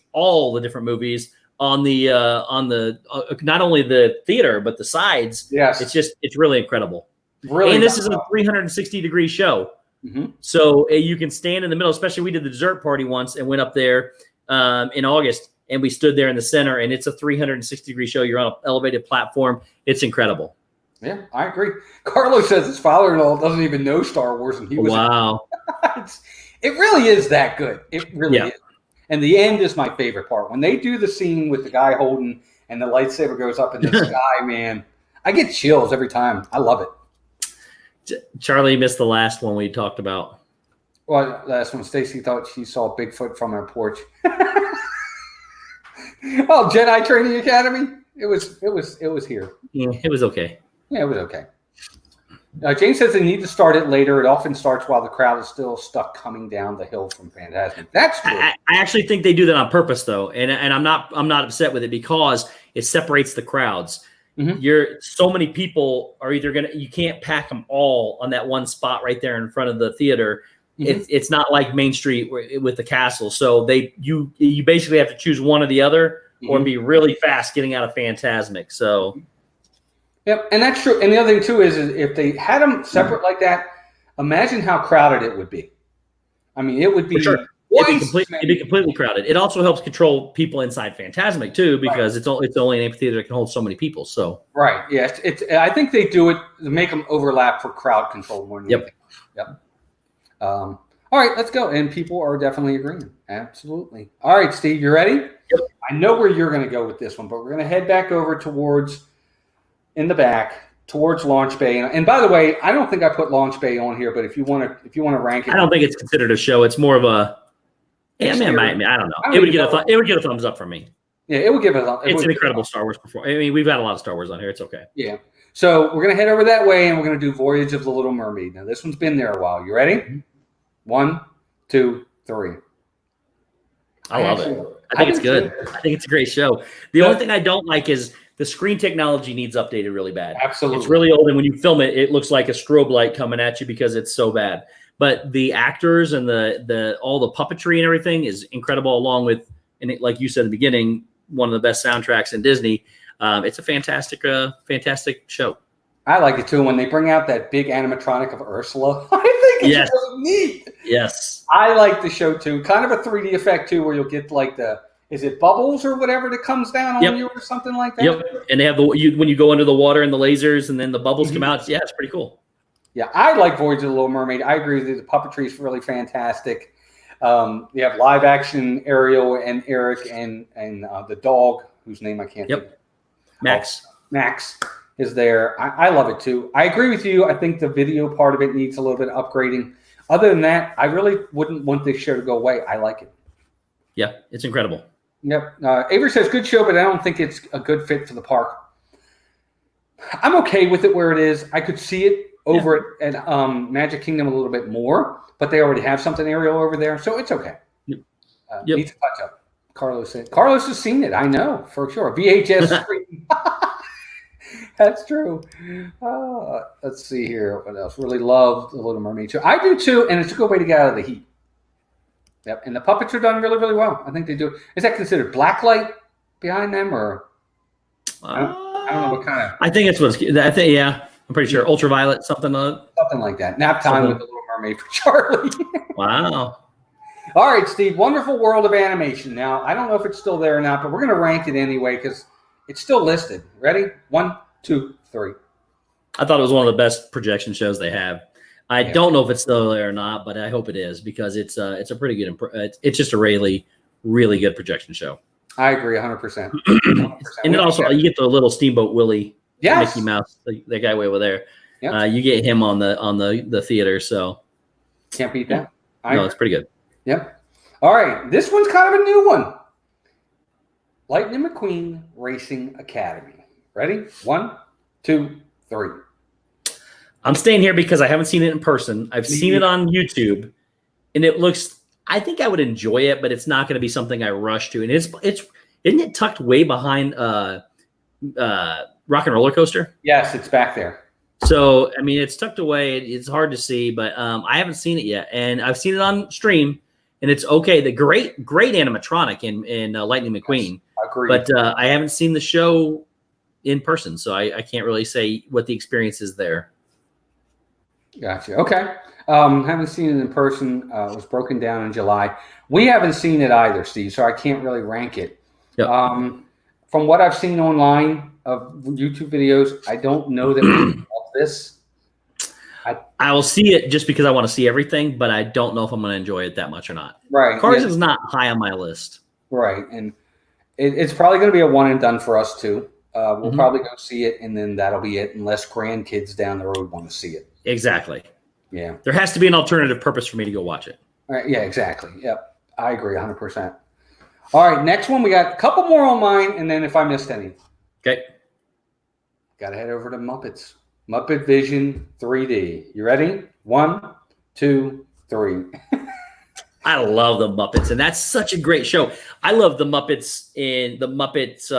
on the not only the theater but the sides. Yes, it's really incredible. Really, and this is a 360-degree show, so you can stand in the middle. Especially, we did the dessert party once and went up there in August, and we stood there in the center. And it's a 360-degree show. You're on an elevated platform. It's incredible. Yeah, I agree. Carlos says his father-in-law doesn't even know Star Wars, and he was wow. It really is that good. It really is. And the end is my favorite part. When they do the scene with the guy holding and the lightsaber goes up in the sky, man, I get chills every time. I love it. Charlie missed the last one we talked about. Well, last one, Stacy thought she saw Bigfoot from her porch. Oh, Jedi Training Academy. It was here. Yeah, it was okay. Yeah, it was okay. James says they need to start it later. It often starts while the crowd is still stuck coming down the hill from Fantasmic. That's true. I actually think they do that on purpose, though, and I'm not upset with it because it separates the crowds. So many people are either you can't pack them all on that one spot right there in front of the theater. It's not like Main Street with the castle, so you basically have to choose one or the other, or be really fast getting out of Fantasmic. So. Yep, and that's true. And the other thing, too, is if they had them separate like that, imagine how crowded it would be. I mean, it would be... Sure. It'd be completely crowded. It also helps control people inside Fantasmic, too, because it's only an amphitheater that can hold so many people. So right, yes. I think they do it to make them overlap for crowd control more than anything. Yep. All right, let's go. And people are definitely agreeing. Absolutely. All right, Steve, you ready? Yep. I know where you're going to go with this one, but we're going to head back over towards... in the back towards Launch Bay, and by the way, I don't think I put Launch Bay on here, but if you want to rank it, I don't think it's considered a show. It's more of a. I don't know. It would get a thumbs up from me. Yeah, it would give it. It's an incredible Star Wars performance. I mean, we've got a lot of Star Wars on here. It's okay. Yeah. So we're gonna head over that way, and we're gonna do Voyage of the Little Mermaid. Now this one's been there a while. You ready? 1, 2, 3. I love it. I think it's good. I think it's a great show. The only thing I don't like is the screen technology needs updated really bad. Absolutely. It's really old, and when you film it, it looks like a strobe light coming at you because it's so bad. But the actors and all the puppetry and everything is incredible, along with, like you said in the beginning, one of the best soundtracks in Disney. It's a fantastic show. I like it too. When they bring out that big animatronic of Ursula, I think it's really neat. Yes. I like the show too. Kind of a 3D effect too, where you'll get like is it bubbles or whatever that comes down on you or something like that? Yep. And they have when you go under the water and the lasers and then the bubbles come out. Yeah, it's pretty cool. Yeah, I like Voyage of the Little Mermaid. I agree with you. The puppetry is really fantastic. You have live action Ariel and Eric and the dog whose name I can't think of. Max. Max is there. I love it too. I agree with you. I think the video part of it needs a little bit of upgrading. Other than that, I really wouldn't want this show to go away. I like it. Yeah, it's incredible. Yep. Avery says, good show, but I don't think it's a good fit for the park. I'm okay with it where it is. I could see it over at Magic Kingdom a little bit more, but they already have something Ariel over there, so it's okay. Needs a touch up. Carlos said. Carlos has seen it. I know, for sure. VHS screen. That's true. Let's see here. What else? Really love The Little Mermaid too. I do too, and it's a good way to get out of the heat. Yep, and the puppets are done really, really well. I think they do. Is that considered blacklight behind them, or I don't know what kind of? I think it's what's. I think I'm pretty sure ultraviolet, something like that. Nap time with The Little Mermaid for Charlie. Wow. All right, Steve. Wonderful World of Animation. Now, I don't know if it's still there or not, but we're going to rank it anyway because it's still listed. Ready? 1, 2, 3. I thought it was one of the best projection shows they have. I don't know if it's still there or not, but I hope it is because it's a pretty good. It's just a really, really good projection show. I agree 100%. And then also you get the little Steamboat Willie, Mickey Mouse, that guy way over there. Yep. You get him on the theater, so can't beat that. No, it's pretty good. Yep. All right, this one's kind of a new one. Lightning McQueen Racing Academy. Ready? 1, 2, 3. I'm staying here because I haven't seen it in person. I've seen it on YouTube, and it looks. I think I would enjoy it, but it's not going to be something I rush to. And isn't it tucked way behind Rock and Roller Coaster? Yes, it's back there. So I mean, it's tucked away. It's hard to see, but I haven't seen it yet, and I've seen it on stream, and it's okay. The great animatronic in Lightning McQueen. Yes, agreed. But I haven't seen the show in person, so I can't really say what the experience is there. Gotcha. Okay. Haven't seen it in person. It was broken down in July. We haven't seen it either, Steve, so I can't really rank it. Yep. From what I've seen online of YouTube videos, I don't know that we love this. I will see it just because I want to see everything, but I don't know if I'm going to enjoy it that much or not. Right. Cars is not high on my list. Right. And it's probably going to be a one and done for us too. We'll probably go see it, and then that'll be it, unless grandkids down the road want to see it. Exactly. Yeah. There has to be an alternative purpose for me to go watch it. All right. Yeah, exactly. Yep. I agree 100%. All right. Next one. We got a couple more on mine, and then if I missed any. Okay. Got to head over to Muppets. Muppet Vision 3D. You ready? 1, 2, 3. I love the Muppets, and that's such a great show. I love the Muppets in the Muppets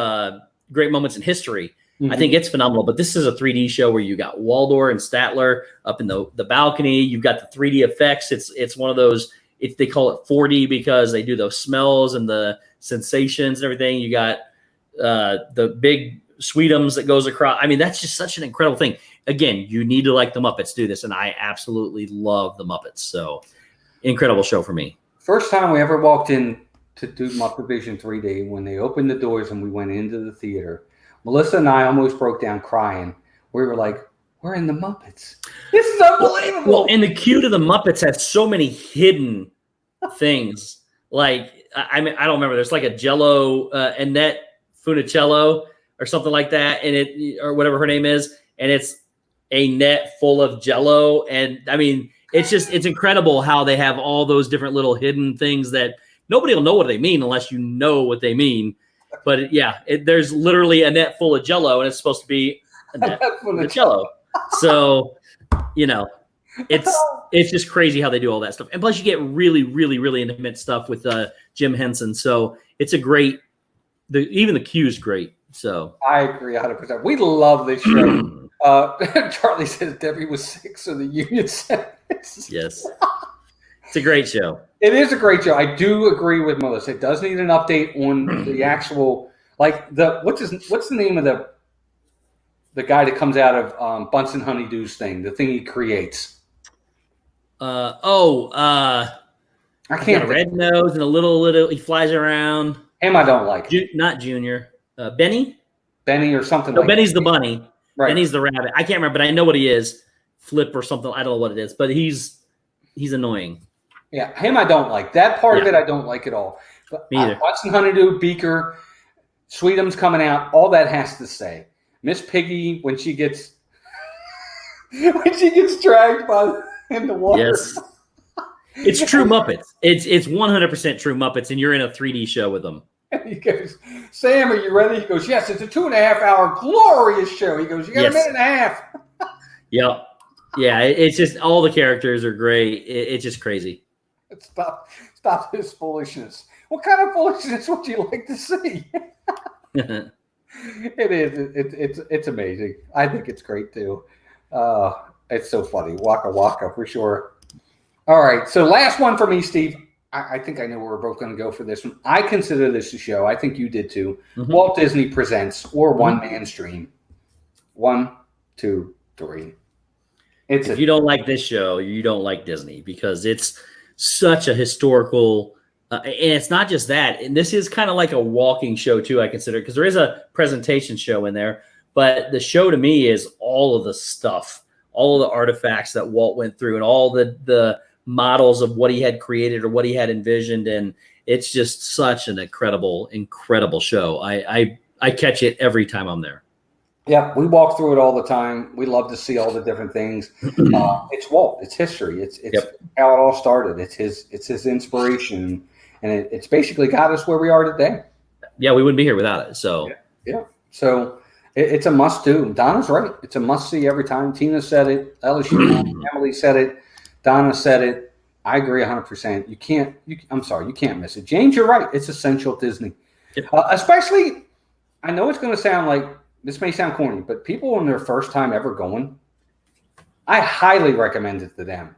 Great Moments in History. I think it's phenomenal, but this is a 3D show where you got Waldor and Statler up in the balcony. You've got the 3D effects. It's one of those. They call it 4D because they do those smells and the sensations and everything. You got the big Sweetums that goes across. I mean, that's just such an incredible thing. Again, you need to like the Muppets do this, and I absolutely love the Muppets. So, incredible show for me. First time we ever walked in to do Muppet Vision 3D, when they opened the doors and we went into the theater, Melissa and I almost broke down crying. We were like, we're in the Muppets. This is unbelievable. Well, and the queue to the Muppets has so many hidden things. Like, I mean, I don't remember. There's like a Jello, Annette Funicello or something like that, and or whatever her name is, and it's a net full of Jello. And I mean, it's incredible how they have all those different little hidden things that nobody will know what they mean unless you know what they mean. But there's literally a net full of Jello, and it's supposed to be a net full of Jello. So, it's just crazy how they do all that stuff. And plus, you get really, really, really intimate stuff with Jim Henson. So it's a great. Even the queue is great. So I agree 100%. We love this show. Charlie says Debbie was 6, so the union said yes. It's a great show. It is a great show. I do agree with Melissa. It does need an update on the actual, like what's the name of the guy that comes out of Bunsen Honeydew's thing, the thing he creates. I can't. Got a red nose and a little. He flies around. Him, I don't like. Not Junior. Benny or something. No, Benny's the bunny. Right. Benny's the rabbit. I can't remember, but I know what he is. Flip or something. I don't know what it is, but he's annoying. Yeah, him I don't like. That part of it I don't like at all. But Me either. Watson Honeydew, Beaker, Sweetums coming out, all that has to say. Miss Piggy when she gets dragged in the water. Yes. It's true Muppets. It's 100% true Muppets, and you're in a 3D show with them. And he goes, Sam, are you ready? He goes, yes, it's a 2.5-hour glorious show. He goes, you got a minute and a half. Yep. Yeah, it's just all the characters are great. It's just crazy. Stop this foolishness. What kind of foolishness would you like to see? It is. It's amazing. I think it's great too. It's so funny. Waka waka for sure. All right. So last one for me, Steve. I think I know where we're both going to go for this one. I consider this a show. I think you did too. Walt Disney Presents or One Man's Dream. 1, 2, 3. If you don't like this show, you don't like Disney, because it's such a historical. And it's not just that. And this is kind of like a walking show too, I consider, because there is a presentation show in there. But the show to me is all of the stuff, all of the artifacts that Walt went through, and all the models of what he had created or what he had envisioned. And it's just such an incredible, incredible show. I catch it every time I'm there. Yeah, we walk through it all the time. We love to see all the different things. It's Walt. It's history. It's how it all started. It's his inspiration, and it's basically got us where we are today. Yeah, we wouldn't be here without it. So yeah. So it's a must do. Donna's right. It's a must see every time. Tina said it. Emily said it. Donna said it. I agree 100%. I'm sorry, you can't miss it. James, you're right. It's essential Disney. Yep. Especially, I know it's going to sound like, this may sound corny, but people on their first time ever going, I highly recommend it to them.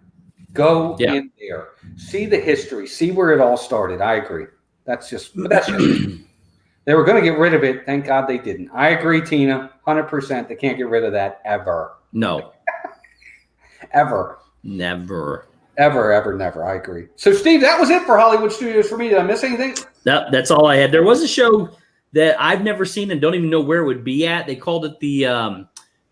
Go in there. See the history. See where it all started. I agree. That's just they were going to get rid of it. Thank God they didn't. I agree, Tina. 100%. They can't get rid of that ever. No. Ever. Never. Ever, never. I agree. So, Steve, that was it for Hollywood Studios for me. Did I miss anything? No, that's all I had. There was a show that I've never seen and don't even know where it would be at. They called it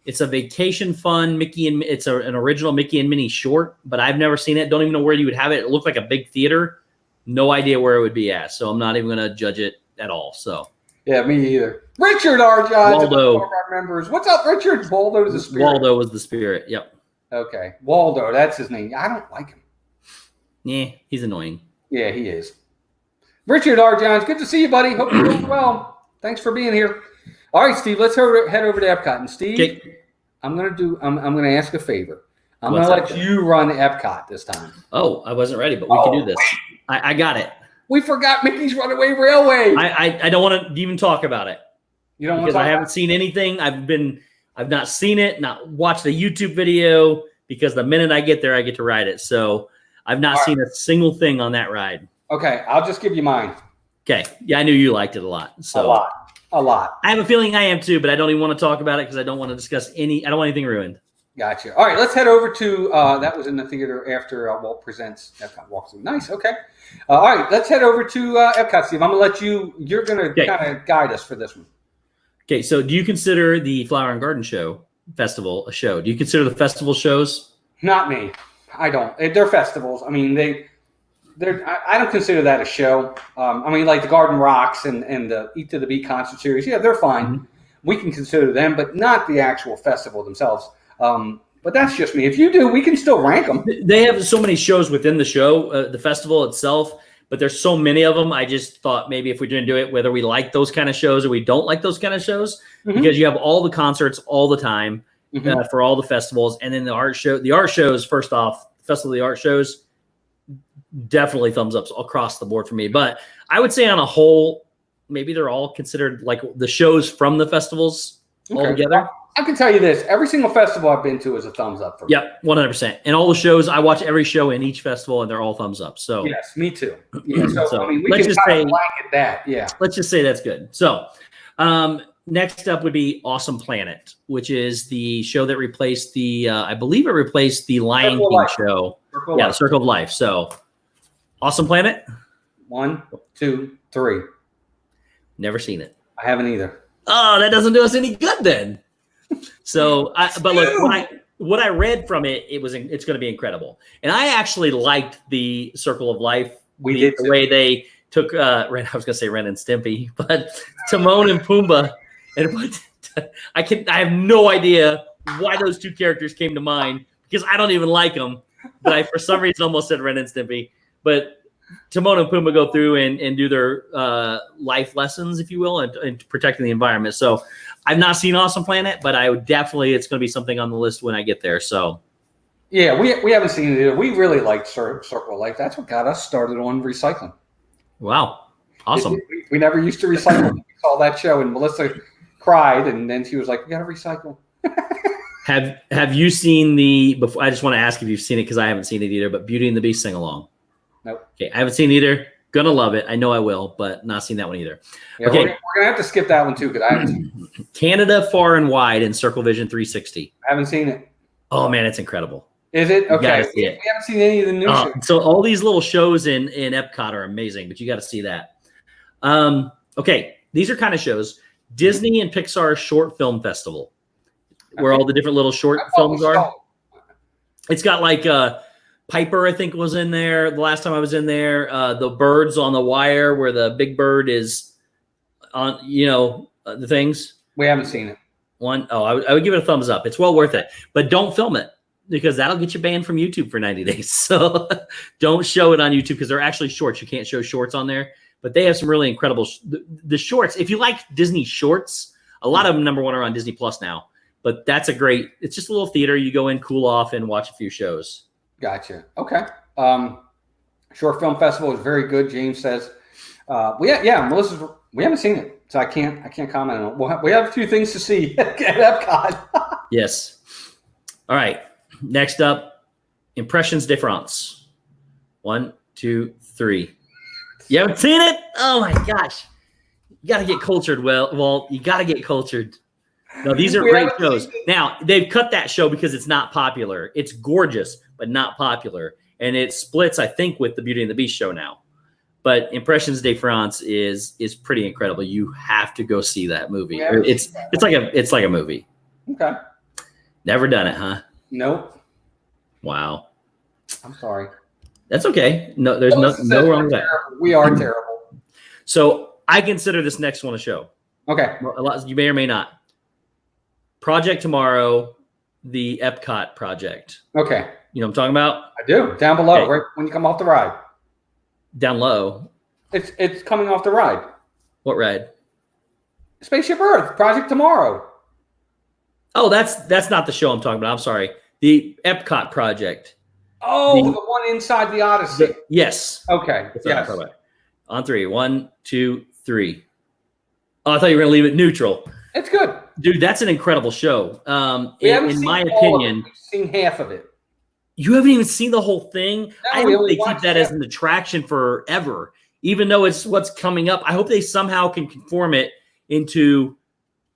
it's a vacation fun it's an original Mickey and Minnie short, but I've never seen it. Don't even know where you would have it. It looked like a big theater. No idea where it would be at. So I'm not even going to judge it at all. So yeah, me either. Richard R. Johnson, Waldo. One of our members. What's up, Richard? Waldo was the spirit. Waldo was the spirit. Yep. Okay. Waldo, that's his name. I don't like him. Yeah, he's annoying. Yeah, he is. Richard R. Johns, good to see you, buddy. Hope you're doing well. Thanks for being here. All right, Steve, let's head over to Epcot. And Steve, okay. I'm gonna ask a favor. I'm gonna let you run Epcot this time. Oh, I wasn't ready, but we can do this. I got it. We forgot Mickey's Runaway Railway. I don't want to even talk about it. You don't want to, because I haven't seen anything. I've not seen it, not watched a YouTube video, because the minute I get there, I get to ride it. So I've not seen a single thing on that ride. Okay, I'll just give you mine. Okay. Yeah, I knew you liked it a lot. So a lot. I have a feeling I am too, but I don't even want to talk about it because I don't want to discuss I don't want anything ruined. Gotcha. All right, let's head over to that was in the theater after Walt Presents Epcot Walkthrough. Nice. Okay. All right, let's head over to Epcot, Steve. I'm gonna let you're gonna kind of guide us for this one. Okay, so do you consider the Flower and Garden Festival a show? Do you consider the festival shows? Not me. I don't. They're festivals. I mean, I don't consider that a show. I mean, like the Garden Rocks and the Eat to the Beat concert series. Yeah, they're fine. Mm-hmm. We can consider them, but not the actual festival themselves. But that's just me. If you do, we can still rank them. They have so many shows within the show, the festival itself, but there's so many of them. I just thought maybe if we didn't do it, whether we like those kind of shows or we don't like those kind of shows, because you have all the concerts all the time for all the festivals. And then the art shows, first off, Festival of the Art shows, definitely thumbs up across the board for me. But I would say on a whole, maybe they're all considered like the shows from the festivals all together. I can tell you this. Every single festival I've been to is a thumbs up for me. Yep, 100%. And all the shows, I watch every show in each festival, and they're all thumbs up. So yes, me too. Yeah, so I mean, we let's can just say blanket that. Yeah. Let's just say that's good. So next up would be Awesome Planet, which is the show that replaced I believe it replaced the Lion King show. Circle of Life. So Awesome Planet. 1, 2, 3. Never seen it. I haven't either. Oh, that doesn't do us any good then. So, but look, what I read from it, it's going to be incredible. And I actually liked the Circle of Life. The way they took I was going to say Ren and Stimpy, but Timon and Pumbaa, and I have no idea why those two characters came to mind, because I don't even like them. But I, for some reason, almost said Ren and Stimpy. But Timon and Pumbaa go through and do their life lessons, if you will, and protecting the environment. So I've not seen Awesome Planet, but I would definitely, it's going to be something on the list when I get there. So yeah, we haven't seen it either. We really liked Circle of Life. That's what got us started on recycling. Wow. Awesome. We never used to recycle. We saw that show, and Melissa cried, and then she was like, "We got to recycle." Have you seen the? Before I just want to ask if you've seen it because I haven't seen it either. But Beauty and the Beast sing along. Nope. Okay, I haven't seen either. Gonna love it. I know I will, but not seen that one either. Yeah, okay, we're gonna have to skip that one too because I haven't seen it. Canada Far and Wide in Circle Vision 360. I haven't seen it. Oh man, it's incredible. Is it? Okay. We haven't seen any of the new shows. So all these little shows in Epcot are amazing, but you got to see that. Okay, these are kind of shows. Disney and Pixar Short Film Festival, where all the different little short films are. It's got like Piper, I think, was in there the last time I was in there. The Birds on the Wire, where the big bird is on, the things. We haven't seen it. I would give it a thumbs up. It's well worth it, but don't film it because that'll get you banned from YouTube for 90 days. So don't show it on YouTube because they're actually shorts. You can't show shorts on there, but they have some really incredible the shorts. If you like Disney shorts, a lot of them #1 are on Disney Plus now. But that's it's just a little theater. You go in, cool off, and watch a few shows. Gotcha. Okay. Short Film Festival is very good. James says, Melissa, we haven't seen it, so I can't comment on it. We have a few things to see at Epcot. Yes. All right. Next up, Impressions de France. 1, 2, 3. You haven't seen it? Oh my gosh! You got to get cultured, Walt. You got to get cultured. No, these are great shows. Now, they've cut that show because it's not popular. It's gorgeous, but not popular. And it splits, I think, with the Beauty and the Beast show now. But Impressions de France is pretty incredible. You have to go see that movie. It's like a movie. Okay. Never done it, huh? Nope. Wow. I'm sorry. That's okay. No, there's no wrong with that. We are terrible. So I consider this next one a show. Okay. You may or may not. Project Tomorrow, the Epcot project. Okay. You know what I'm talking about? I do. Down below, right when you come off the ride. Down low? It's coming off the ride. What ride? Spaceship Earth, Project Tomorrow. Oh, that's not the show I'm talking about. I'm sorry. The Epcot project. Oh, the one inside the Odyssey. Yes. Okay. Yes. On 3. 1, 2, 3. Oh, I thought you were going to leave it neutral. It's good. Dude, that's an incredible show. In my opinion, we've seen half of it. You haven't even seen the whole thing? No, I hope they keep that as an attraction forever, even though it's what's coming up. I hope they somehow can conform it into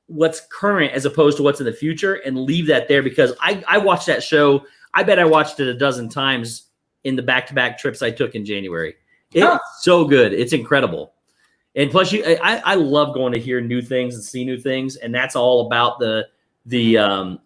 what's current as opposed to what's in the future and leave that there because I watched that show. I bet I watched it a dozen times in the back-to-back trips I took in January. It's so good. It's incredible. And plus, I love going to hear new things and see new things, and that's all about the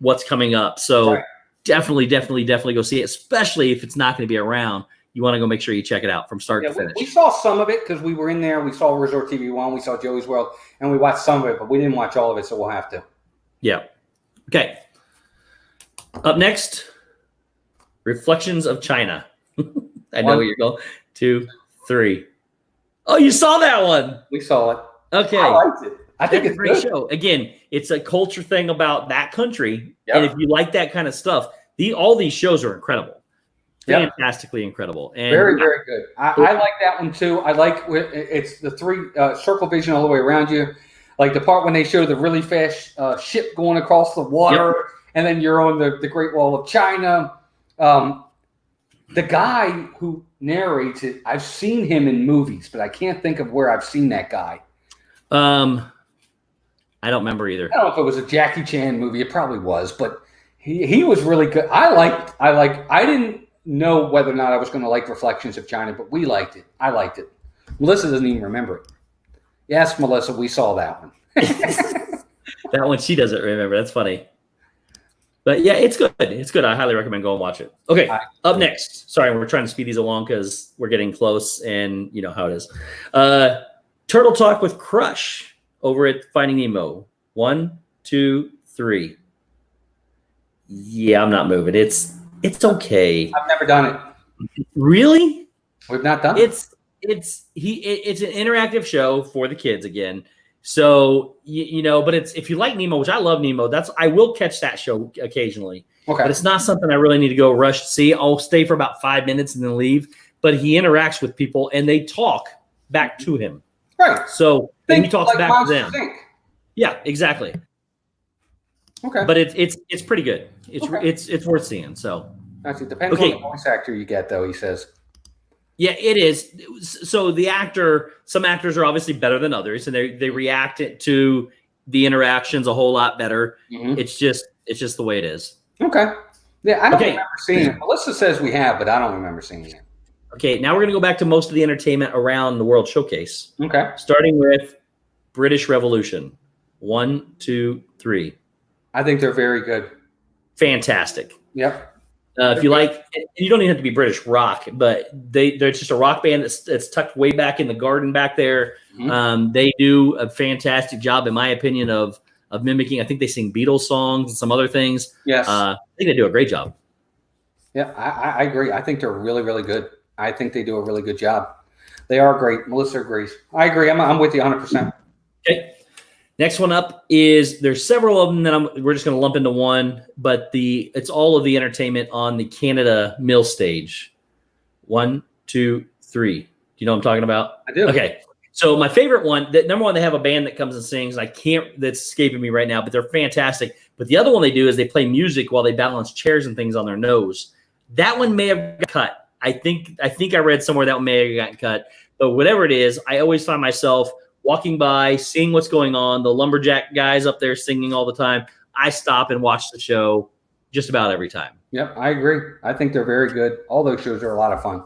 what's coming up. So definitely go see it, especially if it's not going to be around. You want to go make sure you check it out from start to finish. We saw some of it because we were in there. We saw Resort TV 1, we saw Joey's World, and we watched some of it, but we didn't watch all of it, so we'll have to. Yeah. Okay. Up next, Reflections of China. I know where you're going. 2, 3. Oh, you saw that one. We saw it. Okay. I liked it. I think it's a great show. Again, it's a culture thing about that country. Yep. And if you like that kind of stuff, all these shows are incredible. Fantastically incredible. And very, very good. I like that one too. I like it's the 3 circle vision all the way around you. Like the part when they show the really fast ship going across the water, and then you're on the Great Wall of China. The guy who narrates it, I've seen him in movies, but I can't think of where I've seen that guy. I don't remember either. I don't know if it was a Jackie Chan movie. It probably was, but he was really good. I didn't know whether or not I was going to like Reflections of China, but we liked it. I liked it. Melissa doesn't even remember it. Yes, Melissa, we saw that one. That one she doesn't remember. That's funny. But yeah, it's good. It's good. I highly recommend go and watch it. Okay, up next. Sorry, we're trying to speed these along because we're getting close, and you know how it is. Turtle Talk with Crush over at Finding Nemo. 1, 2, 3. Yeah, I'm not moving. It's okay. I've never done it. Really? We've not done it. It's an interactive show for the kids again. So but if you like Nemo, which I love Nemo, I will catch that show occasionally. Okay. But it's not something I really need to go rush to see. I'll stay for about 5 minutes and then leave. But he interacts with people and they talk back to him. Right. So then he talks back to them. Yeah, exactly. Okay. But it's pretty good. It's worth seeing. So actually depends on the voice actor you get, though. He says. Yeah, it is. So some actors are obviously better than others, and they react to the interactions a whole lot better. Mm-hmm. It's just the way it is. Okay. Yeah, I don't remember seeing it. Melissa says we have, but I don't remember seeing it. Okay, now we're going to go back to most of the entertainment around the World Showcase. Okay. Starting with British Revolution. 1, 2, 3. I think they're very good. Fantastic. Yep. If you like, you don't even have to be British rock, but they're just a rock band that's tucked way back in the garden back there. Mm-hmm. They do a fantastic job, in my opinion, of mimicking. I think they sing Beatles songs and some other things. Yes. I think they do a great job. Yeah, I agree. I think they're really, really good. I think they do a really good job. They are great. Melissa agrees. I agree. I'm with you 100%. Okay. Next one up is there's several of them that we're just going to lump into one, but it's all of the entertainment on the Canada Mill stage. 1, 2, 3. Do you know what I'm talking about? I do. Okay. So my favorite one, number one, they have a band that comes and sings. That's escaping me right now, but they're fantastic. But the other one they do is they play music while they balance chairs and things on their nose. That one may have got cut. I think I read somewhere that one may have gotten cut. But whatever it is, I always find myself walking by, seeing what's going on, the lumberjack guys up there singing all the time. I stop and watch the show just about every time. Yep, I agree. I think they're very good. All those shows are a lot of fun.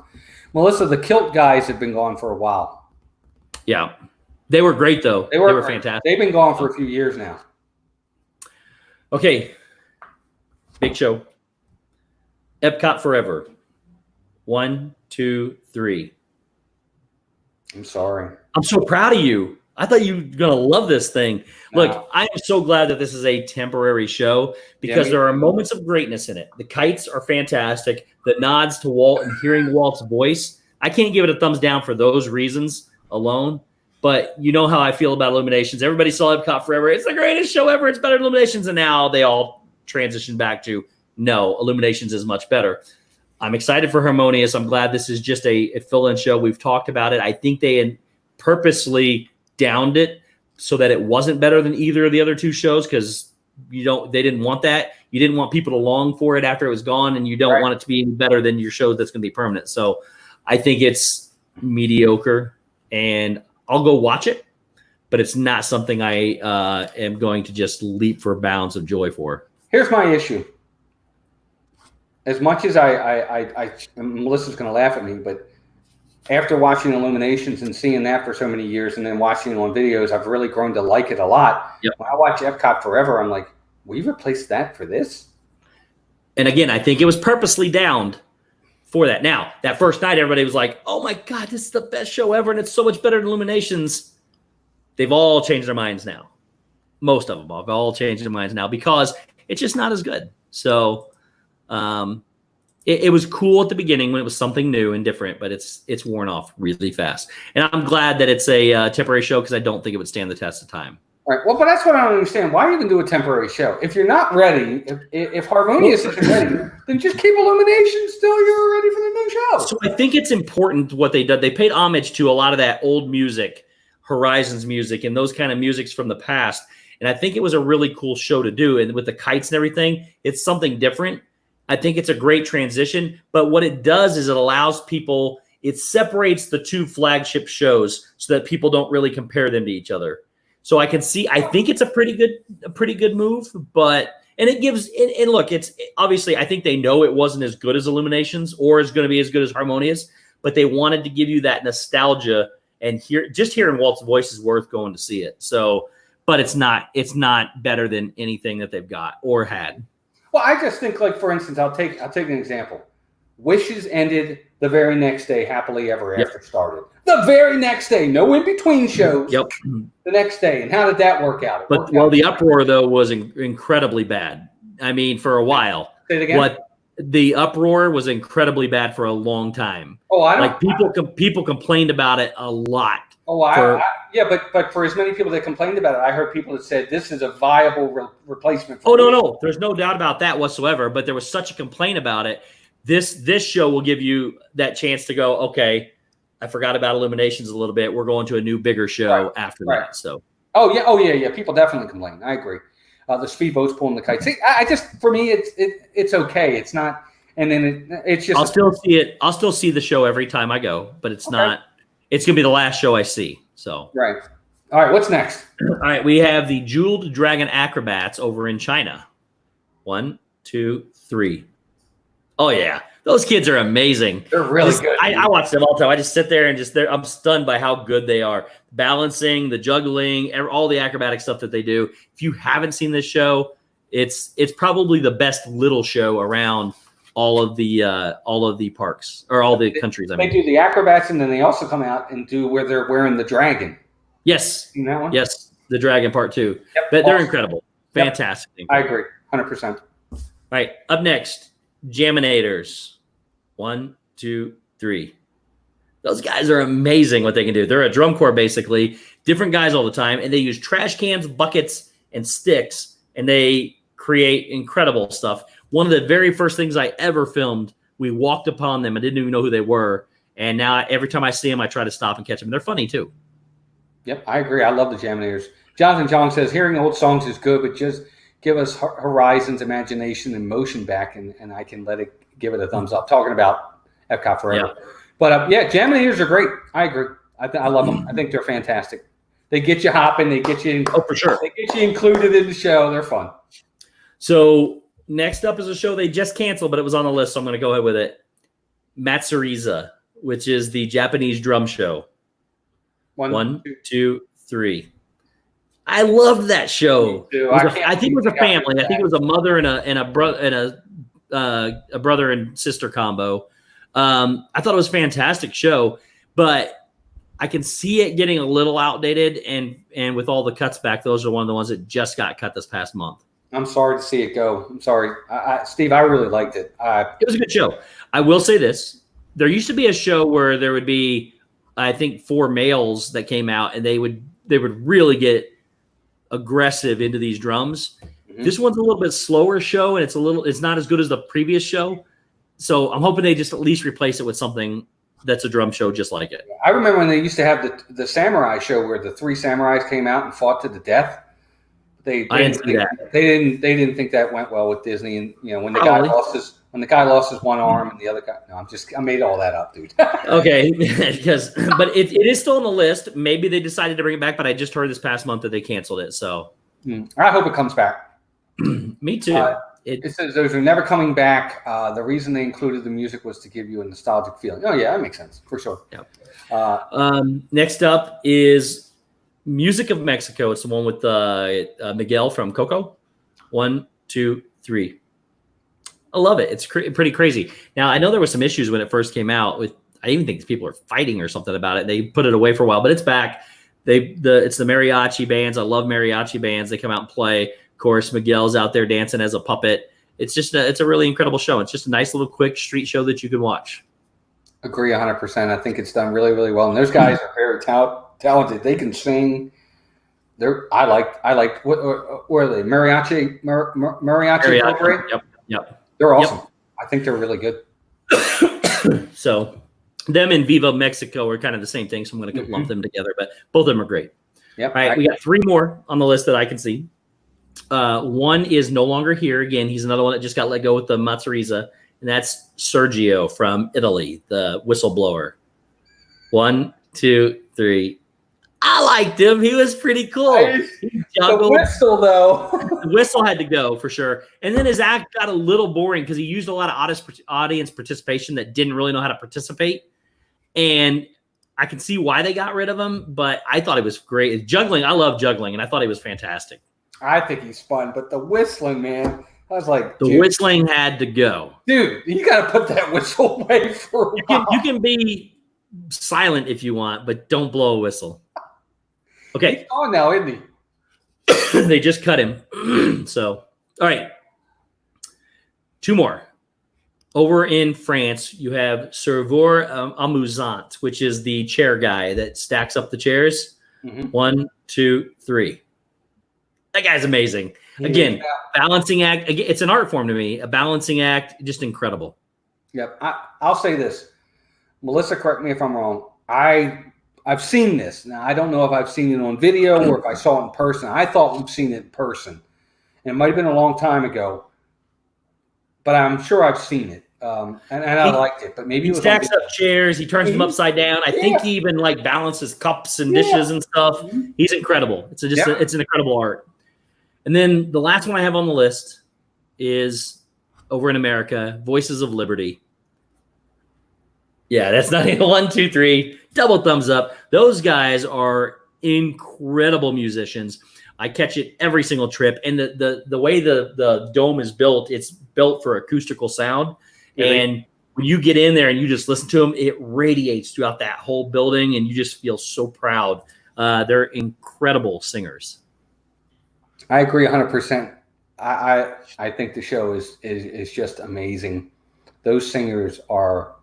Melissa, the Kilt guys have been gone for a while. Yeah. They were great, though. They were fantastic. They've been gone for a few years now. Okay. Big show. Epcot Forever. 1, 2, 3. I'm sorry. I'm so proud of you. I thought you were going to love this thing. Look, I am so glad that this is a temporary show because there are moments of greatness in it. The kites are fantastic. The nods to Walt and hearing Walt's voice. I can't give it a thumbs down for those reasons alone. But you know how I feel about Illuminations. Everybody saw Epcot Forever. It's the greatest show ever. It's better than Illuminations. And now they all transition back to, no, Illuminations is much better. I'm excited for Harmonious. I'm glad this is just a fill-in show. We've talked about it. I think they purposely downed it so that it wasn't better than either of the other two shows because they didn't want that. You didn't want people to long for it after it was gone, and you don't want it to be any better than your show that's going to be permanent. So I think it's mediocre, and I'll go watch it, but it's not something I am going to just leap for bounds of joy for. Here's my issue. As much as Melissa's going to laugh at me, but after watching Illuminations and seeing that for so many years and then watching it on videos, I've really grown to like it a lot. Yep. When I watch Epcot Forever, I'm like, we replaced that for this? And again, I think it was purposely downed for that. Now, that first night, everybody was like, oh my God, this is the best show ever, and it's so much better than Illuminations. They've all changed their minds now. Most of them have all changed their minds now because it's just not as good. So it was cool at the beginning when it was something new and different, but it's worn off really fast. And I'm glad that it's a temporary show because I don't think it would stand the test of time. All right. Well, but that's what I don't understand. Why even do a temporary show? If you're not ready, if Harmonious isn't ready, then just keep Illuminations till you're ready for the new show. So I think it's important what they did. They paid homage to a lot of that old music, Horizons music, and those kind of musics from the past. And I think it was a really cool show to do. And with the kites and everything, it's something different. I think it's a great transition, but what it does is it allows people, it separates the two flagship shows so that people don't really compare them to each other. So I think it's a pretty good move, but, and it gives, and look, it's obviously, I think they know it wasn't as good as Illuminations or is going to be as good as Harmonious, but they wanted to give you that nostalgia and hearing Walt's voice is worth going to see it. So, but it's not better than anything that they've got or had. Well, I just think, like, for instance, I'll take an example. Wishes ended the very next day, Happily Ever After started. The very next day, no in-between shows. Yep. The next day. And how did that work out? The uproar, though, was incredibly bad. I mean, for a while. Say it again? The uproar was incredibly bad for a long time. Oh, I don't. People complained about it a lot. Oh, but for as many people that complained about it, I heard people that said this is a viable replacement. No, there's no doubt about that whatsoever. But there was such a complaint about it. This show will give you that chance to go, okay, I forgot about Illuminations a little bit. We're going to a new, bigger show after that. So Oh yeah. People definitely complain. I agree. The speedboats pulling the kites. See, I just, for me, it's okay. It's not, and then it's just. I'll still see it. I'll still see the show every time I go, but it's not. It's gonna be the last show I see. So right. All right. What's next? All right. We have the Jeweled Dragon Acrobats over in China. 1, 2, 3. Oh yeah, those kids are amazing. They're really good. I watch them all the time. I just sit there and I'm stunned by how good they are. Balancing, the juggling, all the acrobatic stuff that they do. If you haven't seen this show, it's probably the best little show around all of the parks or all the countries. They do the acrobats, and then they also come out and do where they're wearing the dragon. Yes. You know that one? Yes, the dragon part 2. Yep. But they're incredible. Fantastic. Yep. I agree, 100%. All right, up next, Jaminators. 1, 2, 3. Those guys are amazing what they can do. They're a drum corps, basically, different guys all the time, and they use trash cans, buckets, and sticks, and they create incredible stuff. One of the very first things I ever filmed, we walked upon them. I didn't even know who they were, and now every time I see them, I try to stop and catch them. They're funny, too. Yep, I agree. I love the Jaminators. Jonathan Jong says, hearing old songs is good, but just give us Horizon's imagination and motion back, and I can give it a thumbs up. Talking about Epcot Forever. Yeah. But, Jaminators are great. I agree. I love them. I think they're fantastic. They get you hopping. They get you for sure. They get you included in the show. They're fun. So next up is a show they just canceled, but it was on the list, so I'm going to go ahead with it. Matsuriza, which is the Japanese drum show. 1, 2, 3. I loved that show. I think it was a family. I think it was a mother and a brother and sister combo. I thought it was a fantastic show, but I can see it getting a little outdated. And with all the cuts back, those are one of the ones that just got cut this past month. I'm sorry to see it go. I'm sorry, Steve. I really liked it. It was a good show. I will say this: there used to be a show where there would be, I think, 4 males that came out, and they would really get aggressive into these drums. Mm-hmm. This one's a little bit slower show, and it's not as good as the previous show. So I'm hoping they just at least replace it with something that's a drum show just like it. I remember when they used to have the samurai show where the 3 samurais came out and fought to the death. They didn't think that went well with Disney, and when the guy lost his one arm and the other guy. No, I made all that up, dude. Okay, but it is still on the list. Maybe they decided to bring it back, but I just heard this past month that they canceled it. So I hope it comes back. Me too. It says those are never coming back. The reason they included the music was to give you a nostalgic feeling. Oh yeah, that makes sense for sure. Yeah. Next up is Music of Mexico. It's the one with Miguel from Coco. 1, 2, 3. I love it. It's pretty crazy. Now, I know there were some issues when it first came out. I even think people are fighting or something about it. They put it away for a while, but it's back. It's the mariachi bands. I love mariachi bands. They come out and play. Of course, Miguel's out there dancing as a puppet. It's just it's a really incredible show. It's just a nice little quick street show that you can watch. Agree 100%. I think it's done really, really well. And those guys are very talented. They can sing. I like what are they? Mariachi. Yep. They're awesome. Yep. I think they're really good. So them and Viva Mexico are kind of the same thing. So I'm going to lump them together, but both of them are great. Yep. All right. We got 3 more on the list that I can see. One is no longer here. Again, he's another one that just got let go with the Matsuriza, and that's Sergio from Italy, the whistleblower. 1, 2, 3. I liked him. He was pretty cool. The whistle, though. The whistle had to go for sure. And then his act got a little boring because he used a lot of audience participation that didn't really know how to participate. And I can see why they got rid of him, but I thought it was great. Juggling, I love juggling, and I thought he was fantastic. I think he's fun, but the whistling, man, I was like, the whistling had to go. Dude, you got to put that whistle away for a while. You can be silent if you want, but don't blow a whistle. Okay. He's gone now, isn't he? They just cut him. So, all right. 2 more. Over in France, you have Serveur Amusant, which is the chair guy that stacks up the chairs. 1, 2, 3. That guy's amazing. Again, balancing act. Again, it's an art form to me. A balancing act, just incredible. Yep. I'll say this. Melissa, correct me if I'm wrong. I I've seen this. Now, I don't know if I've seen it on video or if I saw it in person. I thought we've seen it in person. And it might have been a long time ago, but I'm sure I've seen it. And I liked it, but maybe he stacks up chairs. He turns them upside down. I think he even like balances cups and dishes and stuff. He's incredible. It's it's an incredible art. And then the last one I have on the list is over in America, Voices of Liberty. Yeah, that's not even 1, 2, 3. Double thumbs up. Those guys are incredible musicians. I catch it every single trip. And the way the dome is built, it's built for acoustical sound. And when you get in there and you just listen to them, it radiates throughout that whole building, and you just feel so proud. They're incredible singers. I agree 100%. I think the show is just amazing. Those singers are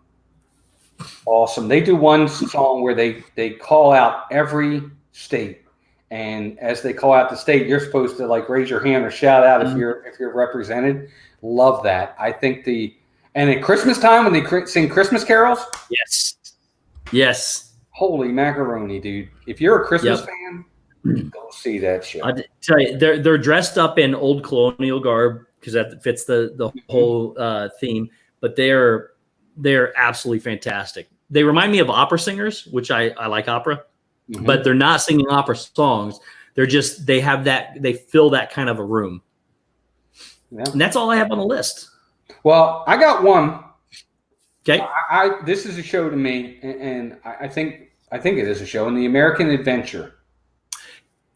awesome. They do one song where they call out every state, and as they call out the state, you're supposed to like raise your hand or shout out if you're represented. Love that. I think and at Christmas time when they sing Christmas carols, yes, holy macaroni, dude! If you're a Christmas fan, go see that show. I tell you, they're dressed up in old colonial garb because that fits the whole theme. But they're absolutely fantastic. They remind me of opera singers, which I like opera, but they're not singing opera songs. They have that, they fill that kind of a room. Yeah. And that's all I have on the list. Well, I got one. Okay. This is a show to me, and I think it is a show, in the American Adventure.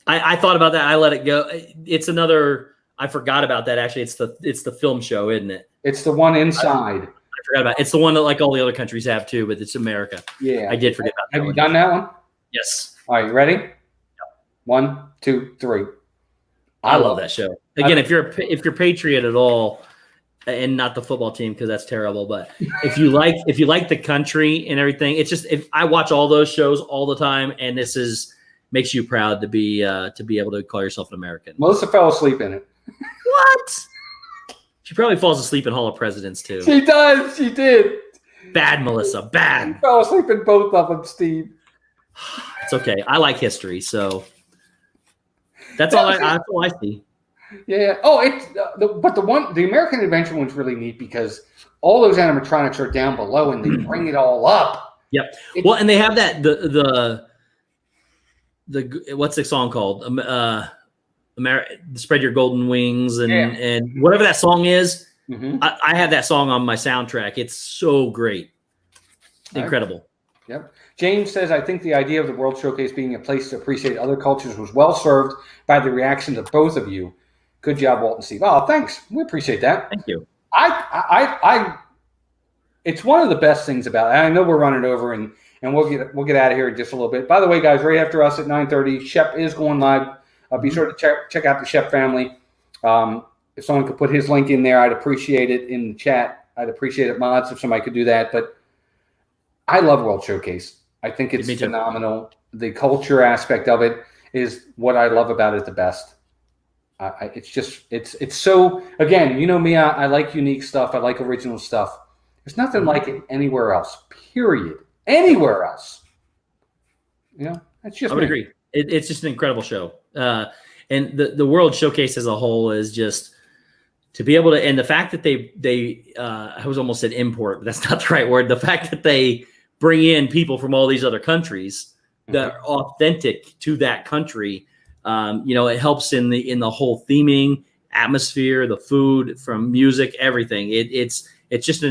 I thought about that. I let it go. It's another. I forgot about that. Actually, it's the film show, isn't it? It's the one inside. I forgot about it. It's the one that like all the other countries have too, but it's America. Yeah, I did forget about that. Have you done that one? Yes. All right, you ready? Yep. 1, 2, 3. I love that show. Again, if you're Patriot at all, and not the football team because that's terrible, but if you like the country and everything, it's just I watch all those shows all the time, and this makes you proud to be able to call yourself an American. Melissa fell asleep in it. What? She probably falls asleep in Hall of Presidents too. She does. She did. Bad, Melissa. Bad. She fell asleep in both of them, Steve. It's okay. I like history, so that's all I see. Yeah. Oh, but the American Adventure one's really neat because all those animatronics are down below and they bring it all up. Yep. Well, and they have that the what's the song called? Spread Your Golden Wings and whatever that song is. I have that song on my soundtrack. It's so great. Incredible. Yep. James says, I think the idea of the World Showcase being a place to appreciate other cultures was well served by the reaction to both of you. Good job, Walt and Steve. Oh, thanks. We appreciate that. Thank you. It's one of the best things about it. I know we're running over and we'll get out of here in just a little bit. By the way, guys, right after us at 9:30, Shep is going live. Be sure to check out the Shep family. If someone could put his link in there, I'd appreciate it in the chat. I'd appreciate it, mods, if somebody could do that. But I love World Showcase. I think it's phenomenal. The culture aspect of it is what I love about it the best. It's so, again, you know me, I like unique stuff. I like original stuff. There's nothing like it anywhere else, period. Anywhere else. You know, that's just I would agree. It's just an incredible show. And the World Showcase as a whole is just to be able to, and the fact that they I was almost said import, but that's not the right word. The fact that they bring in people from all these other countries that are authentic to that country. It helps in the whole theming, atmosphere, the food, from music, everything. It's just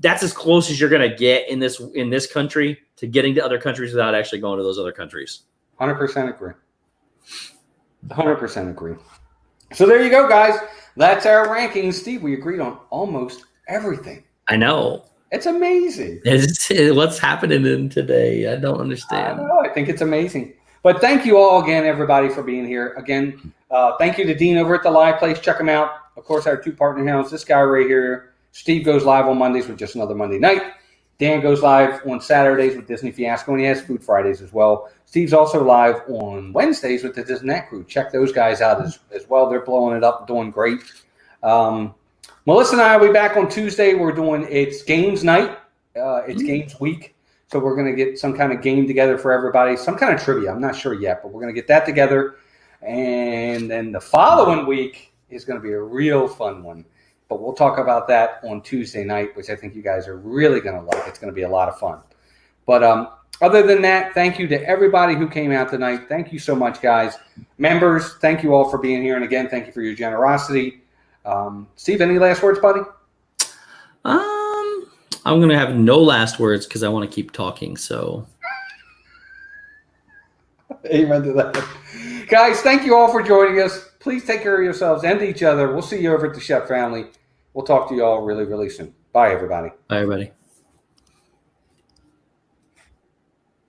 that's as close as you're gonna get in this country to getting to other countries without actually going to those other countries. 100% agree. 100% agree. So there you go, guys. That's our rankings. Steve, we agreed on almost everything. I know. It's amazing. What's happening today? I don't understand. I think it's amazing. But thank you all again, everybody, for being here. Again, thank you to Dean over at the Live Place. Check him out. Of course, our two partner hounds, this guy right here. Steve goes live on Mondays with Just Another Monday Night. Dan goes live on Saturdays with Disney Fiasco, and he has Food Fridays as well. Steve's also live on Wednesdays with the Disney Crew. Check those guys out as well. They're blowing it up, doing great. Melissa and I will be back on Tuesday. We're doing It's Games Night. It's Games Week. So we're going to get some kind of game together for everybody, some kind of trivia. I'm not sure yet, but we're going to get that together. And then the following week is going to be a real fun one. But we'll talk about that on Tuesday night, which I think you guys are really going to like. It's going to be a lot of fun. But other than that, thank you to everybody who came out tonight. Thank you so much, guys. Members, thank you all for being here. And again, thank you for your generosity. Steve, any last words, buddy? I'm going to have no last words because I want to keep talking. So, amen to that. Guys, thank you all for joining us. Please take care of yourselves and each other. We'll see you over at the Chef Family. We'll talk to you all really, really soon. Bye, everybody. Bye, everybody.